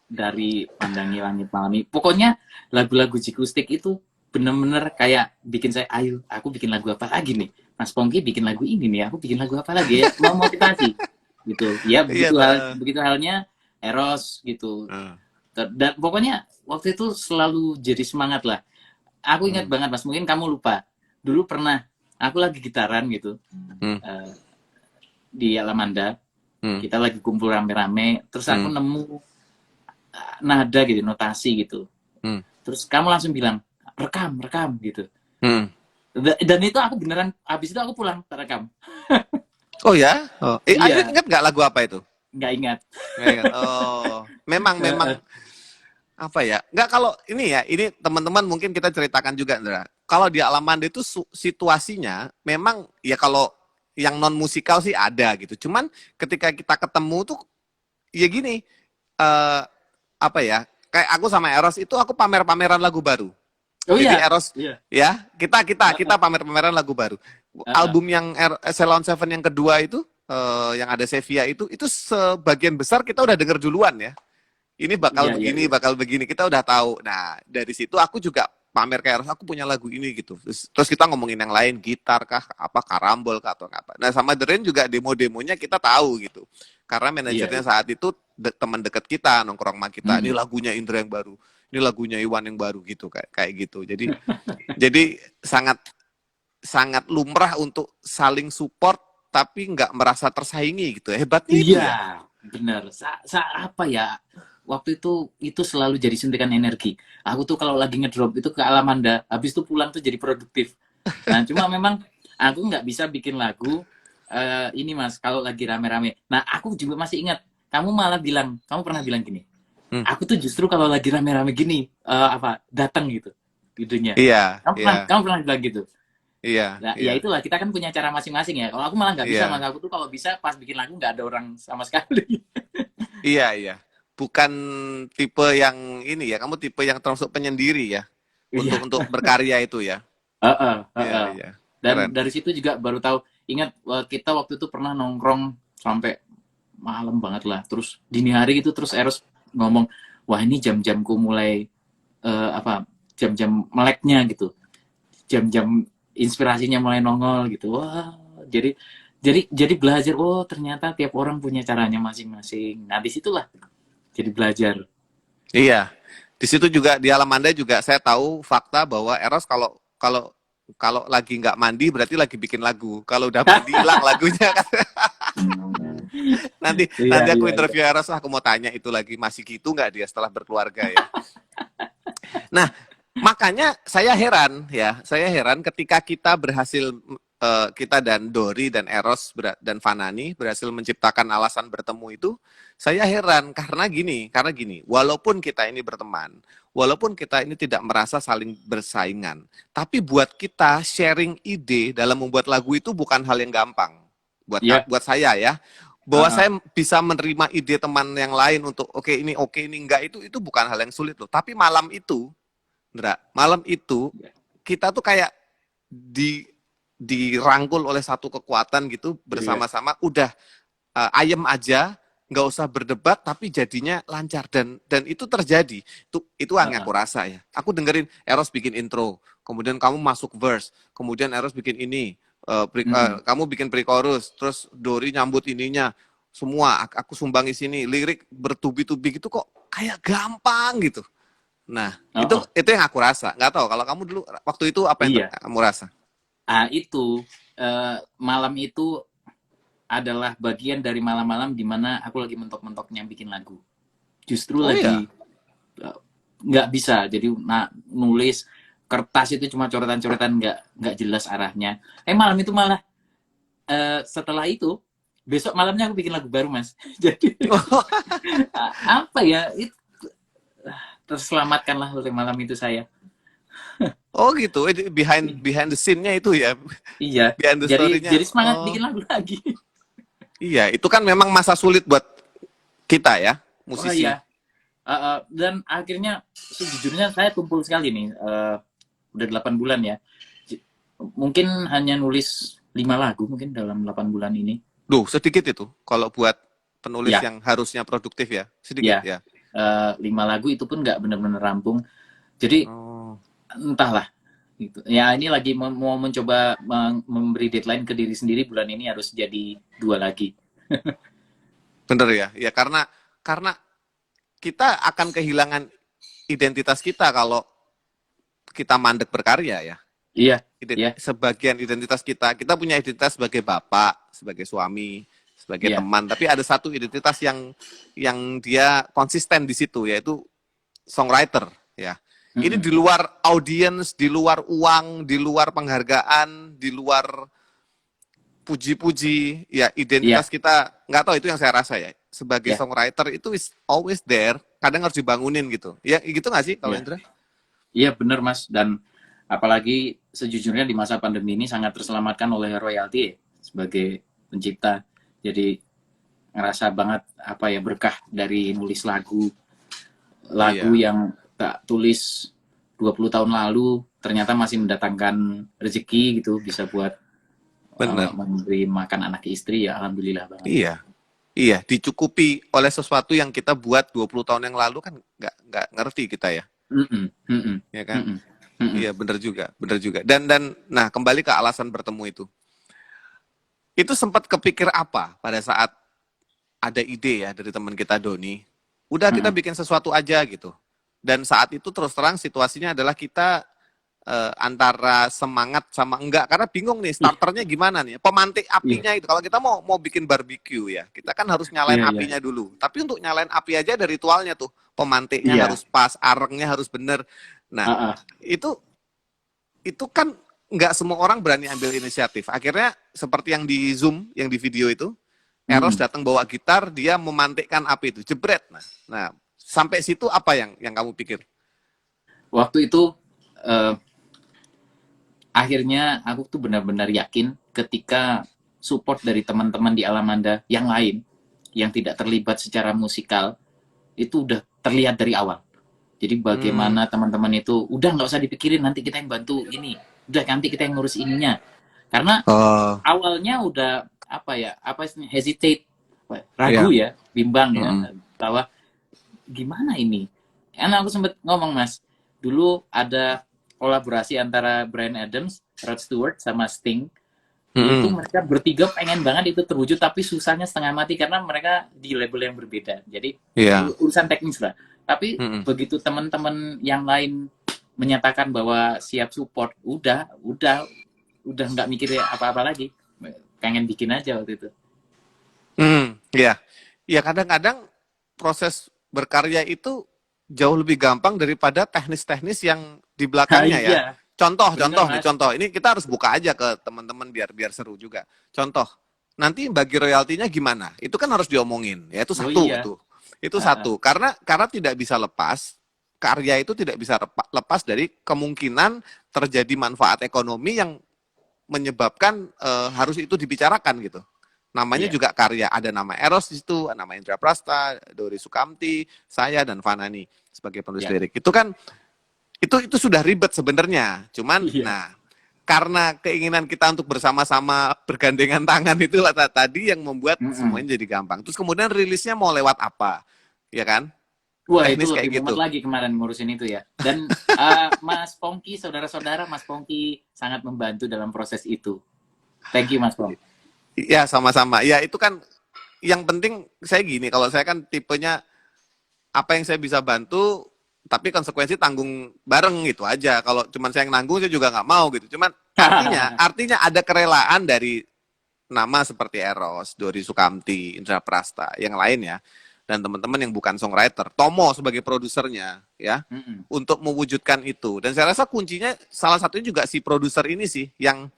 dari Pandangi Langit Malam ini. Pokoknya lagu-lagu Jikustik itu bener-bener kayak bikin saya, ayo aku bikin lagu apa lagi nih. Mas Pongki bikin lagu ini nih, aku bikin lagu apa lagi ya. Mau motivasi gitu. Ya Iya, begitu halnya Eros gitu. Heeh. Dan pokoknya waktu itu selalu jadi semangat lah. Aku ingat Hmm. banget Mas, mungkin kamu lupa. Dulu pernah aku lagi gitaran gitu Hmm. eh, di Alamanda. Hmm. Kita lagi kumpul rame-rame, terus aku Hmm. nemu nada gitu, notasi gitu. Hmm. Terus kamu langsung bilang, rekam, rekam gitu. Hmm. Dan itu aku beneran, habis itu aku pulang rekam. Oh ya? Oh. Ayu Iya, ingat nggak lagu apa itu? nggak ingat. Nggak ingat. Oh, memang memang apa ya? Nggak, kalau ini ya, ini teman-teman mungkin kita ceritakan juga, Indra. Kalau di Alamanda itu situasinya memang ya kalau yang non musikal sih ada gitu. Cuman ketika kita ketemu tuh ya gini, eh apa ya? Kayak aku sama Eros itu aku pamer-pameran lagu baru. Oh Jadi iya, Eros iya. ya, kita pamer-pameran lagu baru. Album yang Ceylon Seven yang kedua itu yang ada Sevilla itu sebagian besar kita udah denger duluan ya. Ini bakal Iya, iya, begini, iya. bakal begini, kita udah tahu. Nah, dari situ aku juga pamer kayak Eros, aku punya lagu ini gitu. Terus kita ngomongin yang lain, gitar kah, apa karambol kah atau apa. Nah, sama The Rain juga demo-demonya kita tahu gitu. Karena Iya, manajernya iya. saat itu teman dekat kita, nongkrong sama kita. Ini Mm-mm. lagunya Indra yang baru, ini lagunya Iwan yang baru gitu, kayak kayak gitu. Jadi sangat sangat lumrah untuk saling support tapi nggak merasa tersaingi gitu. Hebatnya itu ya. Iya, benar. Apa ya? Waktu itu selalu jadi suntikan energi. Aku tuh kalau lagi ngedrop itu ke Alamanda, habis itu pulang tuh jadi produktif. Nah, cuma memang aku nggak bisa bikin lagu ini Mas, kalau lagi rame-rame. Nah, aku juga masih ingat, kamu pernah bilang gini, Hmm. aku tuh justru kalau lagi rame-rame gini, datang gitu, idenya. Iya, iya, Kamu pernah bilang gitu? iya, Nah, ya iya, itulah, kita kan punya cara masing-masing ya. Kalau aku malah nggak bisa, Mas. iya, Aku tuh kalau bisa pas bikin lagu nggak ada orang sama sekali. iya, iya. bukan tipe yang ini ya. Kamu tipe yang termasuk penyendiri ya Iya. untuk berkarya itu ya. Heeh, Iya, heeh. iya. Dan Keren. dari situ juga baru tahu, ingat kita waktu itu pernah nongkrong sampai malam banget lah. Terus dini hari itu terus Eros ngomong, wah ini jam-jamku mulai apa jam-jam meleknya gitu, jam-jam inspirasinya mulai nongol gitu. Wah, jadi belajar. Oh ternyata tiap orang punya caranya masing-masing. Nah disitulah jadi belajar. Iya. Di situ juga di Alamanda juga saya tahu fakta bahwa Eros kalau kalau kalau lagi nggak mandi berarti lagi bikin lagu. Kalau udah mandi hilang lagunya kan. Nanti Iya, nanti aku iya, iya. interview Eros, aku mau tanya itu lagi masih gitu nggak dia setelah berkeluarga ya. Nah, makanya saya heran ya, saya heran ketika kita berhasil kita dan Dori dan Eros dan Fanani berhasil menciptakan alasan bertemu itu, saya heran karena gini, walaupun kita ini berteman, walaupun kita ini tidak merasa saling bersaingan, tapi buat kita sharing ide dalam membuat lagu itu bukan hal yang gampang. Iya, Buat saya ya, bahwa heeh, saya bisa menerima ide teman yang lain untuk oke ini enggak itu bukan hal yang sulit loh. Tapi malam itu, Ndra, malam itu kita tuh kayak di dirangkul oleh satu kekuatan gitu iya, bersama-sama udah ayem aja, nggak usah berdebat tapi jadinya lancar dan itu terjadi. Itu yang heeh, aku rasa ya. Aku dengerin Eros bikin intro, kemudian kamu masuk verse, kemudian Eros bikin ini, mhm, kamu bikin pre-chorus, terus Dori nyambut ininya, semua aku sumbangi sini, lirik bertubi-tubi gitu kok kayak gampang gitu. Nah, heeh, itu yang aku rasa. Nggak tahu kalau kamu dulu waktu itu apa yang iya. kamu rasa? Ah, itu malam itu adalah bagian dari malam-malam di mana aku lagi mentok-mentoknya bikin lagu. Justru Oh lagi iya. eh, nggak bisa, jadi nulis kertas itu cuma coretan-coretan nggak jelas arahnya. Malam itu malah setelah itu besok malamnya aku bikin lagu baru mas. Jadi apa ya itu terselamatkanlah oleh malam itu saya. Oh gitu. Behind behind the scene-nya itu ya. Iya, Behind the jadi story-nya. semangat Oh. bikin lagu lagi. Iya, itu kan memang masa sulit buat kita ya, Oh musisi. iya. Dan akhirnya sejujurnya saya tumpul sekali nih. Udah 8 bulan ya. Mungkin hanya nulis 5 lagu mungkin dalam 8 bulan ini. Duh, sedikit itu. Kalau buat penulis Ya, yang harusnya produktif ya, sedikit ya. ya. 5 lagu itu pun nggak benar-benar rampung. Jadi Oh, entahlah. Gitu. Ya ini lagi mau mencoba memberi deadline ke diri sendiri bulan ini harus jadi 2 lagi. bener ya. Ya karena kita akan kehilangan identitas kita kalau kita mandek berkarya ya. Iya, iya, Sebagian identitas kita punya identitas sebagai bapak, sebagai suami, sebagai iya. teman, tapi ada satu identitas yang dia konsisten di situ yaitu songwriter ya. Ini Mm-mm. di luar audiens, di luar uang, di luar penghargaan, di luar puji-puji, ya Iya, identitas kita nggak tahu itu yang saya rasa ya. Sebagai iya, songwriter itu is always there, kadang harus dibangunin gitu. Ya gitu nggak sih kalau iya. Indra? Iya benar Mas dan apalagi sejujurnya di masa pandemi ini sangat terselamatkan oleh royalti ya, sebagai pencipta. Jadi ngerasa banget apa ya berkah dari nulis lagu Oh lagu iya, yang tak tulis 20 tahun lalu ternyata masih mendatangkan rezeki gitu bisa buat bener. memberi makan anak istri ya alhamdulillah banget. Iya, iya, dicukupi oleh sesuatu yang kita buat 20 tahun yang lalu kan nggak ngerti kita ya, Mm-mm, mm-mm, ya kan? mm-mm, mm-mm. Iya, bener juga, bener juga. Dan nah kembali ke alasan bertemu itu. Itu sempat kepikir apa pada saat ada ide ya dari teman kita Doni. Udah kita Mm-mm. bikin sesuatu aja gitu. Dan saat itu terus terang situasinya adalah kita antara semangat sama enggak karena bingung nih Ih, starternya gimana nih pemantik iya, apinya itu kalau kita mau bikin barbeque ya kita kan harus nyalain iya, iya, apinya dulu tapi untuk nyalain api aja ada ritualnya tuh pemantiknya iya, harus pas arengnya harus bener nah ah, ah. itu itu kan nggak semua orang berani ambil inisiatif akhirnya seperti yang di Zoom yang di video itu Eros Mm-mm. datang bawa gitar dia memantikkan api itu jebret nah sampai situ apa yang kamu pikir. Waktu itu eh, akhirnya aku tuh benar-benar yakin ketika support dari teman-teman di Alamanda yang lain yang tidak terlibat secara musikal itu udah terlihat dari awal. Jadi Hmm. bagaimana teman-teman itu udah nggak usah dipikirin, nanti kita yang bantu ini, udah nanti kita yang ngurus ininya. Karena Oh, awalnya udah apa istilahnya, hesitate, ragu iya. ya, bimbang ya, Mm-mm. bahwa gimana ini. Karena aku sempat ngomong Mas, dulu ada kolaborasi antara Bryan Adams, Rod Stewart sama Sting. Itu Mm-mm. mereka bertiga pengen banget itu terwujud, tapi susahnya setengah mati karena mereka di label yang berbeda. Jadi Iya. urusan teknis lah. Tapi Mm-mm. begitu teman-teman yang lain menyatakan bahwa siap support, udah nggak mikir apa-apa lagi. Pengen bikin aja waktu itu. Iya. Iya, kadang-kadang proses berkarya itu jauh lebih gampang daripada teknis-teknis yang di Ah belakangnya ya. iya, Contoh, bener contoh nih, Mas. contoh. Ini kita harus buka aja ke teman-teman biar biar seru juga. Contoh, nanti bagi royaltinya gimana? Itu kan harus diomongin. Ya itu Oh satu iya. itu. Itu Ah, ah. satu. Karena tidak bisa lepas karya itu tidak bisa lepas dari kemungkinan terjadi manfaat ekonomi yang menyebabkan harus itu dibicarakan gitu. Namanya Iya, juga karya. Ada nama Eros di situ, nama Indra Prasta, Dori Sukamti, saya dan Fanani sebagai penulis iya, lirik. Itu kan itu sudah ribet sebenarnya. Cuman iya. nah karena keinginan kita untuk bersama-sama bergandengan tangan itulah tadi yang membuat Mm-mm. semuanya jadi gampang. Terus kemudian rilisnya mau lewat apa? Ya kan? Wah, itu Teknis lebih kayak mumet gitu. lagi kemarin ngurusin itu ya. Dan Mas Pongki, saudara-saudara, Mas Pongki sangat membantu dalam proses itu. Thank you, Mas Pong. Ya sama-sama. Ya itu kan yang penting saya gini, kalau saya kan tipenya apa yang saya bisa bantu tapi konsekuensi tanggung bareng gitu aja. Kalau cuman saya yang nanggung saya juga nggak mau gitu. Cuman artinya ada kerelaan dari nama seperti Eros, Dori Sukamti, Indra Prasta, yang lain ya, dan teman-teman yang bukan songwriter, Tomo sebagai produsernya ya, Mm-mm. untuk mewujudkan itu. Dan saya rasa kuncinya salah satunya juga si produser ini sih yang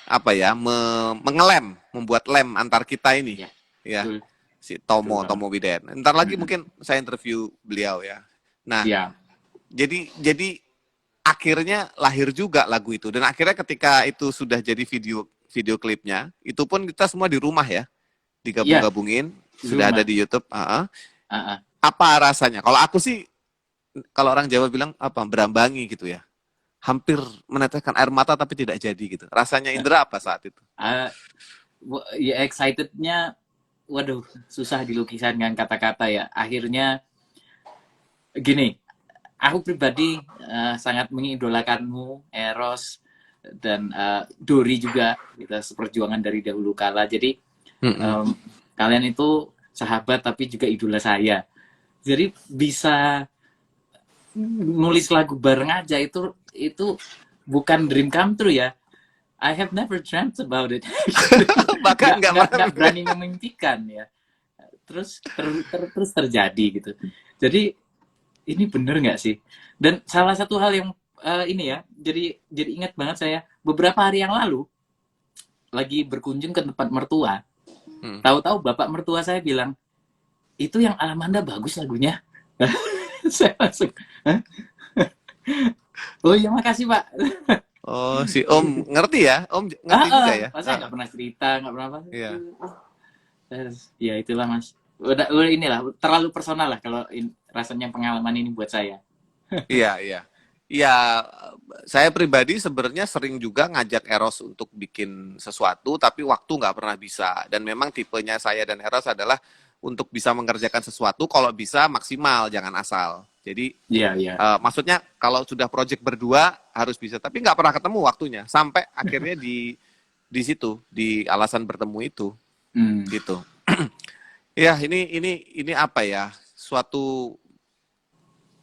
apa ya mengelem, membuat lem antar kita ini Ya, ya, betul, si betul Tomo banget. Tomo Widen. Ntar lagi Mm-mm. mungkin saya interview beliau ya. Nah, Ya, jadi akhirnya lahir juga lagu itu, dan akhirnya ketika itu sudah jadi video video klipnya, itu pun kita semua di rumah ya, ya, digabung-gabungin, di sudah ada rumah. di YouTube. Ah, ah. Apa rasanya? Kalau aku sih, kalau orang Jawa bilang apa, berambangi gitu ya, hampir meneteskan air mata tapi tidak jadi gitu. Rasanya Indra apa saat itu? Ah, ya excitednya, waduh, susah dilukiskan dengan kata-kata ya. Akhirnya gini, aku pribadi sangat mengidolakanmu, Eros, dan Dori juga. Kita seperjuangan dari dahulu kala. Jadi Mm-mm. em, kalian itu sahabat tapi juga idola saya. Jadi bisa nulis lagu bareng aja itu bukan dream come true ya. I have never dreamt about it. Bahkan nggak Nggak pernah. berani memimpikan ya. Terus terjadi gitu. Jadi ini bener nggak sih? Dan salah satu hal yang ini ya, jadi ingat banget saya beberapa hari yang lalu lagi berkunjung ke tempat mertua. Hmm. Tahu-tahu bapak mertua saya bilang, itu yang Alamanda bagus lagunya. Saya langsung, hah? Oh iya makasih pak. Oh, si Om ngerti ya? Om ngerti juga ya? Pas saya nggak pernah cerita, nggak pernah apa. Iya. Ya itulah mas. Udah inilah terlalu personal lah kalau rasanya pengalaman ini buat saya. Iya, iya. Iya, saya pribadi sebenarnya sering juga ngajak Eros untuk bikin sesuatu, tapi waktu nggak pernah bisa. Dan memang tipenya saya dan Eros adalah untuk bisa mengerjakan sesuatu, kalau bisa maksimal, jangan asal. Jadi, Iya iya. maksudnya kalau sudah project berdua harus bisa, tapi nggak pernah ketemu waktunya. Sampai akhirnya di situ, di alasan bertemu itu, Hmm. gitu. Ya, ini apa ya? Suatu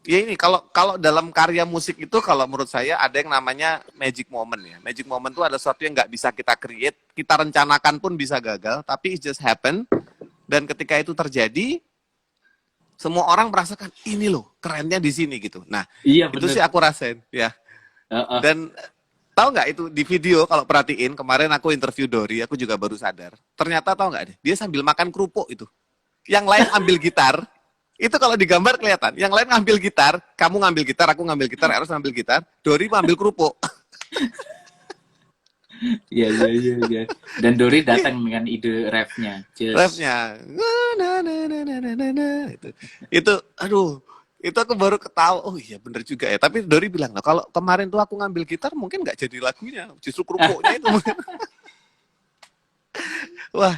ya ini kalau kalau dalam karya musik itu kalau menurut saya ada yang namanya magic moment ya. Magic moment itu ada sesuatu yang nggak bisa kita create, kita rencanakan pun bisa gagal, tapi it just happen. Dan ketika itu terjadi, semua orang merasakan ini loh kerennya di sini gitu. Nah Iya itu sih bener. aku rasain ya. Heeh. Dan tahu nggak itu di video kalau perhatiin kemarin aku interview Dori, aku juga baru sadar. Ternyata tahu nggak deh, dia sambil makan kerupuk itu. Yang lain ambil gitar, itu kalau digambar kelihatan. Yang lain ngambil gitar, kamu ngambil gitar, aku ngambil gitar, Eros ngambil gitar, Dori ngambil kerupuk. Iya, iya, iya, iya. Dan Dori datang dengan ide refnya. Just. Rapnya itu aduh, itu aku baru ketawa, oh iya bener juga ya. Tapi Dori bilang, nah, kalau kemarin tuh aku ngambil gitar mungkin nggak jadi lagunya, justru kerupuknya itu. Wah,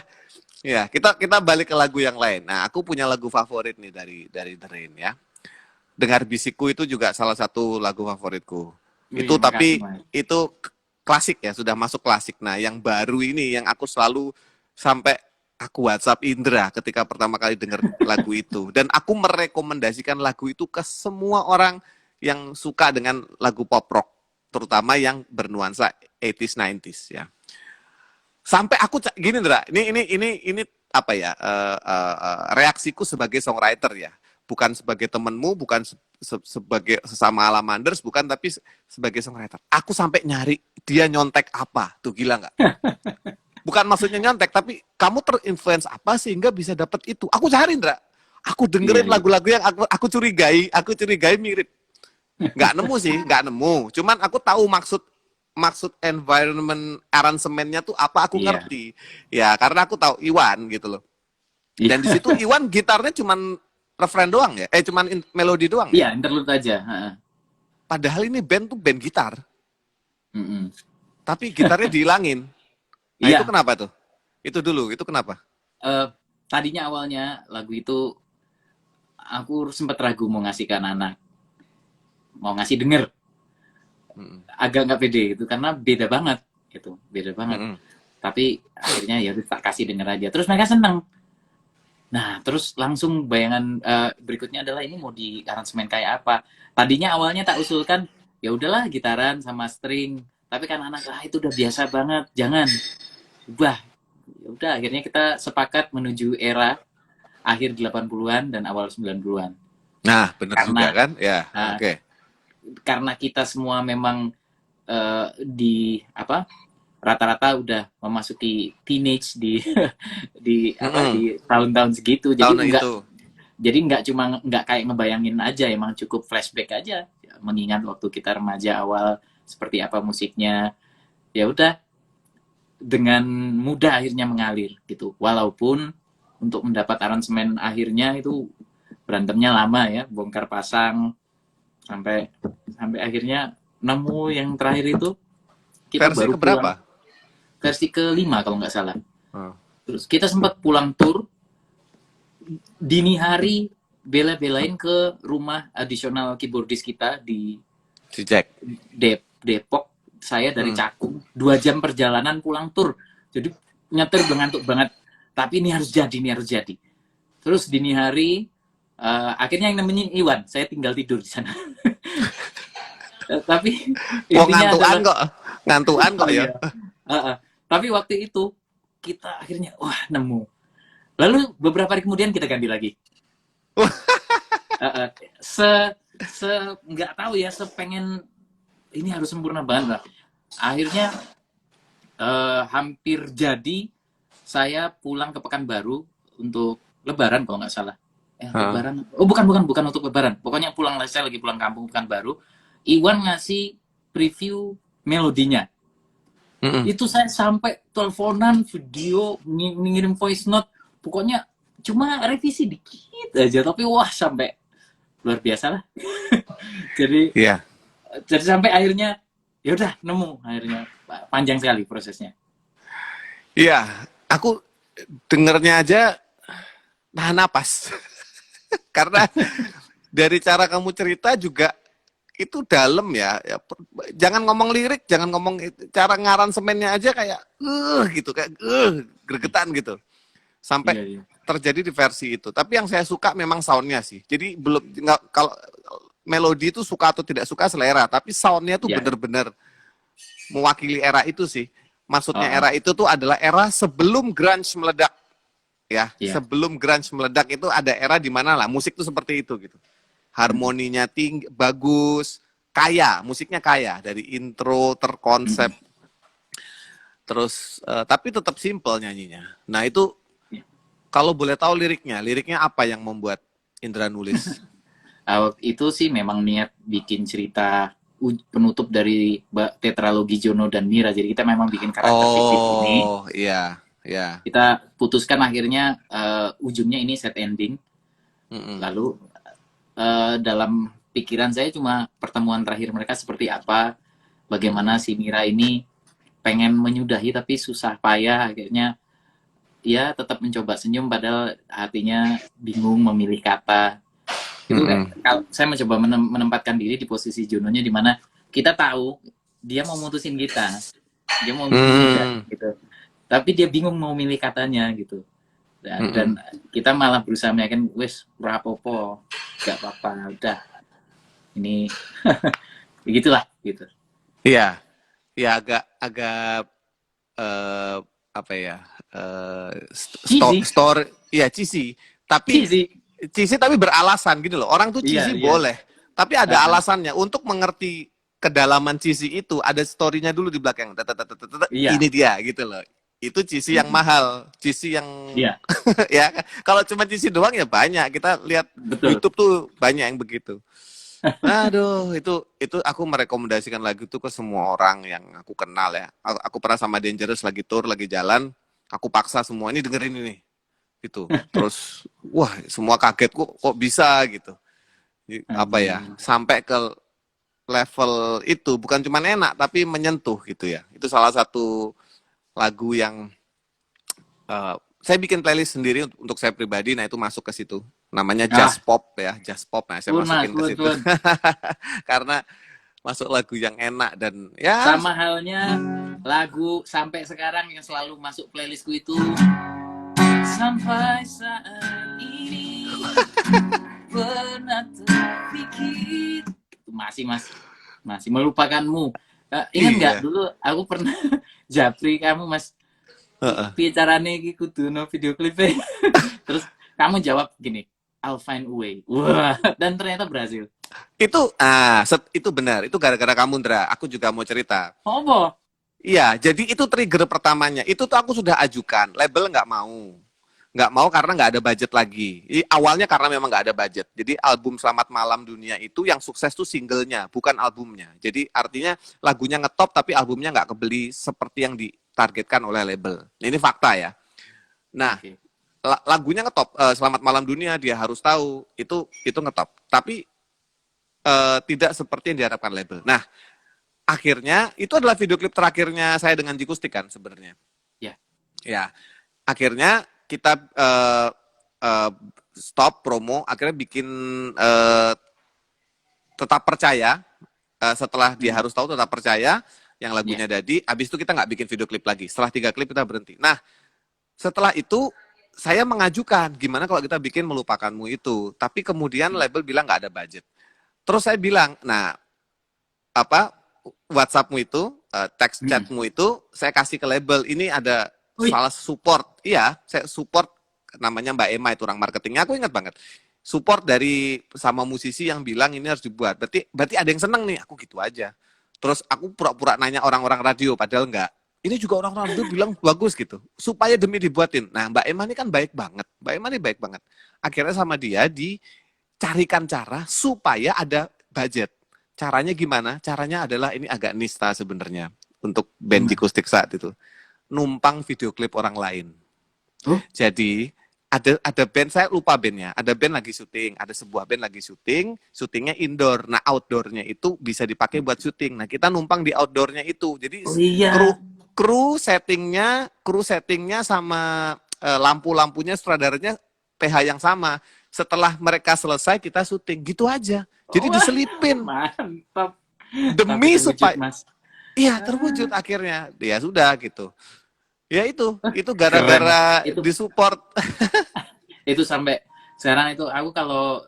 ya kita kita balik ke lagu yang lain. Nah, aku punya lagu favorit nih dari The Rain ya. Dengar Bisikku itu juga salah satu lagu favoritku. Wih, Itu makasih, tapi Mas. itu klasik ya, sudah masuk klasik. Nah, yang baru ini yang aku selalu sampai aku WhatsApp Indra ketika pertama kali dengar lagu itu. Dan aku merekomendasikan lagu itu ke semua orang yang suka dengan lagu pop rock, terutama yang bernuansa 80s 90s ya. Sampai aku gini Indra, ini apa ya? Reaksiku sebagai songwriter ya, bukan sebagai temenmu, bukan sebagai sesama alamanders, bukan, tapi sebagai songwriter. Aku sampai nyari dia nyontek apa, tuh gila nggak? Bukan maksudnya nyontek, tapi kamu terinfluence apa sehingga bisa dapat itu? Aku cari, Indra. Aku Iya, dengerin iya. lagu-lagu yang aku curigai mirip. Nggak nemu sih, nggak nemu. Cuman aku tahu maksud maksud environment aransemennya tuh apa, aku Iya, ngerti. Ya, karena aku tahu Iwan gitu loh. iya, Dan di situ Iwan gitarnya cuman referen doang ya. Cuman melodi doang ya. iya, interlude aja. Heeh. Padahal ini band tuh band gitar, Mm-mm. tapi gitarnya dihilangin. Nah, itu Iya, kenapa tuh? Itu dulu, itu kenapa? eh, tadinya awalnya lagu itu aku sempat ragu mau ngasih ke anak-anak, mau ngasih denger, Mm-mm. agak nggak pede gitu karena beda banget gitu, beda banget. Mm-mm. Tapi akhirnya ya udah tak kasih denger aja. Terus mereka seneng. Nah, terus langsung bayangan berikutnya adalah ini mau di aransemen kayak apa. Tadinya awalnya tak usulkan, ya udahlah gitaran sama string. Tapi kan anak itu udah biasa banget, jangan ubah. Ya udah akhirnya kita sepakat menuju era akhir 80-an dan awal 90-an. Nah, bener juga Karena kan? Ya, uh, oke. karena kita semua memang di apa rata-rata udah memasuki teenage di di apa Mm-mm. di tahun-tahun segitu. Jadi Tahun nggak itu. jadi nggak cuma nggak kayak ngebayangin aja, emang cukup flashback aja, mengingat waktu kita remaja awal seperti apa musiknya. Ya udah dengan mudah akhirnya mengalir gitu. Walaupun untuk mendapat aransemen akhirnya itu berantemnya lama ya, bongkar pasang sampai sampai akhirnya nemu yang terakhir itu kita Versi baru pulang keberapa? versi kelima kalau nggak salah. Oh. Terus kita sempat pulang tur dini hari, bela-belain ke rumah additional keyboardis kita di Si Jack. Depok. Saya dari Hmm. Cakung 2 jam perjalanan pulang tur, jadi nyetir udah ngantuk banget, tapi ini harus jadi, ini harus jadi. Terus dini hari akhirnya yang nemenin Iwan, saya tinggal tidur di sana. Tapi Wong intinya ngantuan adalah kok. Ngantuan oh kok ya. iya. Tapi waktu itu kita akhirnya wah nemu. Lalu beberapa hari kemudian kita ganti lagi. Uh, uh, se se nggak tahu ya, sepengen ini harus sempurna banget lah. Akhirnya hampir jadi saya pulang ke Pekanbaru untuk Lebaran kalau nggak salah. Heeh. Lebaran. Oh bukan untuk Lebaran. Pokoknya pulang, saya lagi pulang kampung Pekanbaru. Iwan ngasih preview melodinya. Mm-mm. Itu saya sampai teleponan, video, ngirim voice note. Pokoknya cuma revisi dikit aja, tapi wah sampai luar biasa lah. jadi Iya. jadi sampai akhirnya ya udah nemu, akhirnya panjang sekali prosesnya. Iya, aku dengernya aja nahan napas. Karena dari cara kamu cerita juga itu dalam ya. Jangan ngomong lirik, jangan ngomong cara ngaransemennya aja kayak gitu, kayak gregetan gitu. Sampai Iya, iya. terjadi di versi itu. Tapi yang saya suka memang soundnya sih. Jadi belum nggak, kalau melodi itu suka atau tidak suka selera, tapi soundnya tuh Iya. bener-bener mewakili era itu sih. Maksudnya Oh, era itu tuh adalah era sebelum grunge meledak ya. iya. Sebelum grunge meledak itu ada era di mana lah musik tuh seperti itu gitu. Harmoninya tinggi, bagus, kaya, musiknya kaya dari intro terkonsep. Terus tapi tetap simple nyanyinya. Nah, itu Iya. kalau boleh tahu liriknya apa yang membuat Indra nulis? Itu sih memang niat bikin cerita penutup dari tetralogi Jono dan Mira. Jadi kita memang bikin karakter fiktif ini. Oh, iya, iya. Kita putuskan akhirnya ujungnya ini set ending. Mm-mm. Lalu dalam pikiran saya cuma pertemuan terakhir mereka seperti apa, bagaimana si Mira ini pengen menyudahi tapi susah payah, akhirnya ya tetap mencoba senyum padahal hatinya bingung memilih kata. Itu kalau saya mencoba menempatkan diri di posisi Junonya, di mana kita tahu dia mau mutusin kita, dia mau milih kita gitu, tapi dia bingung mau milih katanya gitu. Dan kita malah berusaha meyakinkan, wes rapopo, gak apa-apa, udah ini begitulah gitu. Iya, ya agak apa ya? Cheesy. Store, iya cheesy. Tapi Cheesy. cheesy tapi beralasan gitu loh. Orang tuh cheesy Iya. boleh, tapi ada alasannya. Untuk mengerti kedalaman cheesy itu ada story-nya dulu di belakang. Iya. Ini dia gitu loh. Itu cheesy yang mahal, cheesy yang Iya. ya kalau cuma cheesy doang ya banyak. Kita lihat Betul. YouTube tuh banyak yang begitu. Aduh, itu aku merekomendasikan lagu itu ke semua orang yang aku kenal ya. Aku pernah sama Dangerous lagi tour, lagi jalan, aku paksa semua ini dengerin ini. Gitu. Terus wah, semua kaget kok bisa gitu. Apa ya? Sampai ke level itu bukan cuma enak tapi menyentuh gitu ya. Itu salah satu lagu yang saya bikin playlist sendiri untuk saya pribadi, nah itu masuk ke situ. Namanya Jazz Pop ya, Jazz Pop. Nah, saya masukin ke situ. Karena masuk lagu yang enak dan ya sama halnya lagu sampai sekarang yang selalu masuk playlistku itu sampai saat ini pernah terpikir masih melupakanmu. Ingat nggak dulu aku pernah japri kamu mas bicaranya gitu no video klipnya. Terus kamu jawab gini, I'll find a way. Wah, dan ternyata berhasil. Itu benar. Itu gara-gara kamu, Ndra. Aku juga mau cerita. Apa? Iya, jadi itu trigger pertamanya. Itu tuh aku sudah ajukan. Label nggak mau. Nggak mau karena nggak ada budget lagi. Awalnya karena memang nggak ada budget. Jadi album Selamat Malam Dunia itu yang sukses tuh singlenya, bukan albumnya. Jadi artinya lagunya ngetop tapi albumnya nggak kebeli seperti yang ditargetkan oleh label. Ini fakta ya. Nah, lagunya ngetop. Selamat Malam Dunia, Dia Harus Tahu. Itu ngetop. Tapi tidak seperti yang diharapkan label. Nah, akhirnya itu adalah video klip terakhirnya saya dengan Jikustik kan sebenarnya. Ya. Ya. Akhirnya kita stop promo, akhirnya bikin Tetap Percaya. Setelah Dia Harus Tahu, Tetap Percaya yang lagunya Dadi. Abis itu kita nggak bikin video klip lagi. Setelah 3 klip kita berhenti. Nah, setelah itu saya mengajukan gimana kalau kita bikin Melupakanmu itu. Tapi kemudian label bilang nggak ada budget. Terus saya bilang, nah, WhatsApp-mu itu, teks chat-mu itu, saya kasih ke label. Ini ada salah support. Iya, saya support, namanya Mbak Emma itu orang marketingnya. Aku ingat banget. Support dari sama musisi yang bilang ini harus dibuat. Berarti ada yang seneng nih. Aku gitu aja. Terus aku pura-pura nanya orang-orang radio, padahal enggak. Ini juga orang-orang radio bilang bagus gitu. Supaya demi dibuatin. Nah, Mbak Emma ini kan baik banget. Mbak Emma ini baik banget. Akhirnya sama dia carikan cara supaya ada budget. Caranya gimana? Caranya adalah ini agak nista sebenarnya untuk band Jikustik saat itu. Numpang video klip orang lain. Jadi ada band, saya lupa bandnya. Ada band lagi syuting, ada sebuah band lagi syuting, syutingnya indoor. Nah, outdoornya itu bisa dipakai buat syuting. Nah, kita numpang di outdoornya itu. Jadi kru settingnya sama lampu-lampunya, sutradaranya PH yang sama. Setelah mereka selesai kita syuting gitu aja. Jadi diselipin. Mantap. Demi supaya iya terwujud akhirnya. Ya sudah gitu. Ya itu gara-gara disupport. Itu sampai sekarang itu aku kalau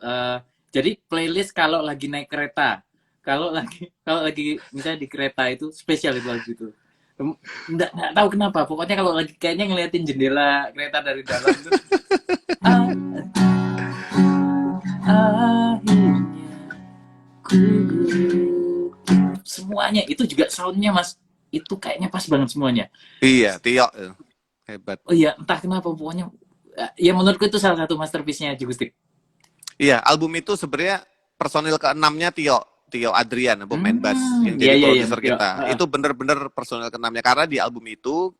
jadi playlist kalau lagi naik kereta. Kalau lagi misalnya di kereta itu spesial itu lagu itu. Nggak tahu kenapa. Pokoknya kalau lagi kayaknya ngeliatin jendela kereta dari dalam itu. Akhirnya semuanya itu juga soundnya mas itu kayaknya pas banget semuanya. Iya, Tio hebat. Oh iya, entah kenapa pokoknya ya menurutku itu salah satu masterpiece-nya Jikustik. Iya, album itu sebenarnya personil ke-6-nya Tio Tio Adrian, pemain bass yang Iya jadi iya iya. produser Iya. kita. Itu bener-bener personel keenamnya, karena di album itu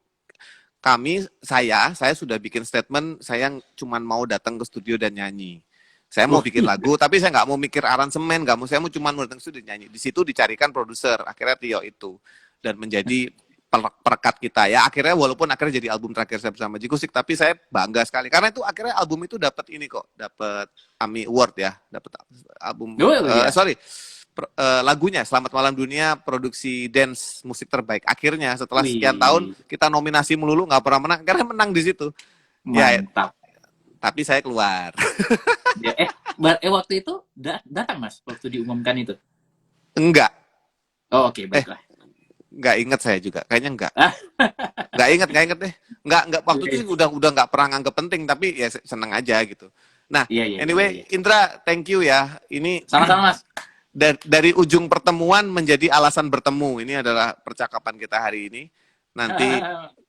saya sudah bikin statement, saya cuman mau datang ke studio dan nyanyi. Saya mau Wah, bikin lagu, tapi saya nggak mau mikir aransemen, nggak mau. Saya mau cuman mau datang ke studio nyanyi. Di situ dicarikan produser, akhirnya Tio itu, dan menjadi perekat kita ya. Akhirnya walaupun akhirnya jadi album terakhir saya bersama Jikusik, tapi saya bangga sekali karena itu akhirnya album itu dapat ini kok, dapat AMI Award ya, dapat album oh iya. lagunya Selamat Malam Dunia produksi dance musik terbaik. Akhirnya setelah sekian tahun Wih, kita nominasi melulu nggak pernah menang, karena menang di situ. Ya, mantap. tapi saya keluar. Ya, waktu itu datang Mas waktu diumumkan itu. Enggak, Oh, oke, baiklah. enggak inget saya juga. Kayaknya enggak. Ah, Enggak inget deh. Enggak waktu itu udah enggak pernah nganggep penting, tapi ya seneng aja gitu. Nah, iya iya iya. anyway, iya. Indra, thank you ya. Ini Sama-sama Mas. dari ujung pertemuan menjadi alasan bertemu. Ini adalah percakapan kita hari ini. Nanti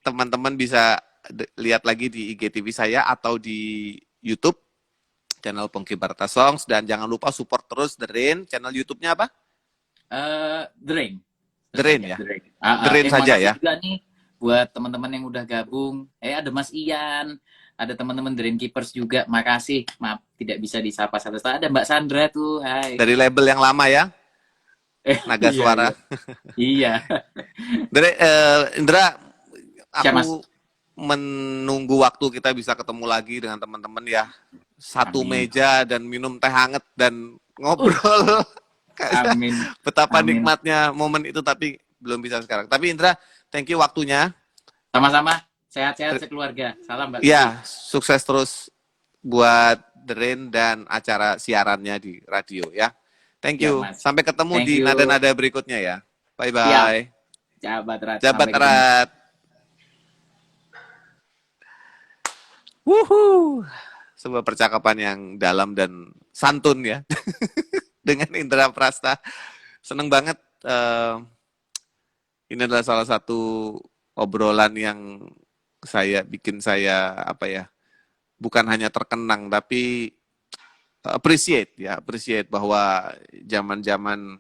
teman-teman bisa lihat lagi di IGTV saya atau di YouTube channel Pongki Barata Songs, dan jangan lupa support terus The Rain. Channel YouTube-nya apa? The Rain. The Rain ya. The Rain. The Rain saja makasih ya. juga nih buat teman-teman yang udah gabung. Ada Mas Ian, ada teman-teman The Rain Keepers juga. Makasih. Maaf tidak bisa disapa satu-satu. Ada Mbak Sandra tuh. Hai. Dari label yang lama ya, Naga Iya, Suara. Iya. Dari Indra, Siap, Mas. aku menunggu waktu kita bisa ketemu lagi dengan teman-teman ya. Satu Amin. meja dan minum teh hangat dan ngobrol. Amin. Betapa Amin. nikmatnya momen itu, tapi belum bisa sekarang. Tapi Indra, thank you waktunya. Sama-sama. Sehat-sehat sekeluarga. Salam Mbak. Ya, sukses terus buat The Rain dan acara siarannya di radio ya. Thank you. Ya, Mas. Sampai ketemu Thank di you. nada-nada berikutnya ya. Bye-bye. Jabat Erat. Jabat Sampai ketemu. erat. Wuhu. Sebuah percakapan yang dalam dan santun ya. Dengan Indra Prasta. Seneng banget. Ini adalah salah satu obrolan yang bikin saya apa ya, bukan hanya terkenang tapi appreciate bahwa zaman-zaman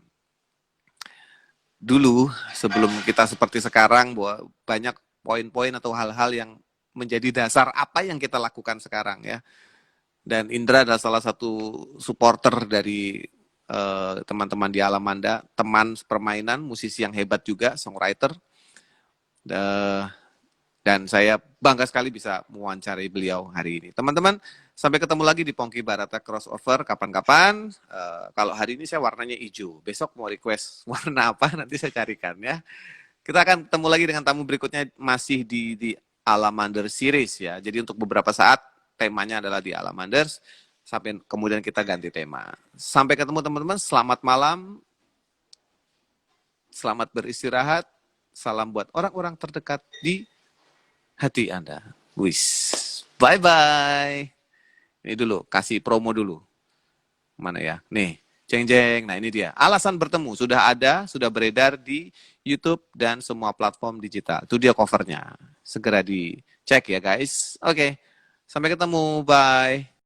dulu sebelum kita seperti sekarang, bahwa banyak poin-poin atau hal-hal yang menjadi dasar apa yang kita lakukan sekarang ya. Dan Indra adalah salah satu supporter dari teman-teman di Alamanda, teman permainan, musisi yang hebat juga, songwriter. Dan saya bangga sekali bisa mewawancarai beliau hari ini. Teman-teman, sampai ketemu lagi di Pongki Barata Crossover kapan-kapan. Kalau hari ini saya warnanya hijau, besok mau request warna apa nanti saya carikan ya. Kita akan ketemu lagi dengan tamu berikutnya, masih di Alamander Series ya. Jadi untuk beberapa saat temanya adalah di Alamanders, sampai kemudian kita ganti tema. Sampai ketemu teman-teman, selamat malam, selamat beristirahat, salam buat orang-orang terdekat di hati Anda. Wis. Bye-bye. Ini dulu, kasih promo dulu. Mana ya? Nih, jeng-jeng. Nah, ini dia. Alasan bertemu. Sudah ada, sudah beredar di YouTube dan semua platform digital. Itu dia covernya. Segera dicek ya, guys. Oke. Sampai ketemu. Bye.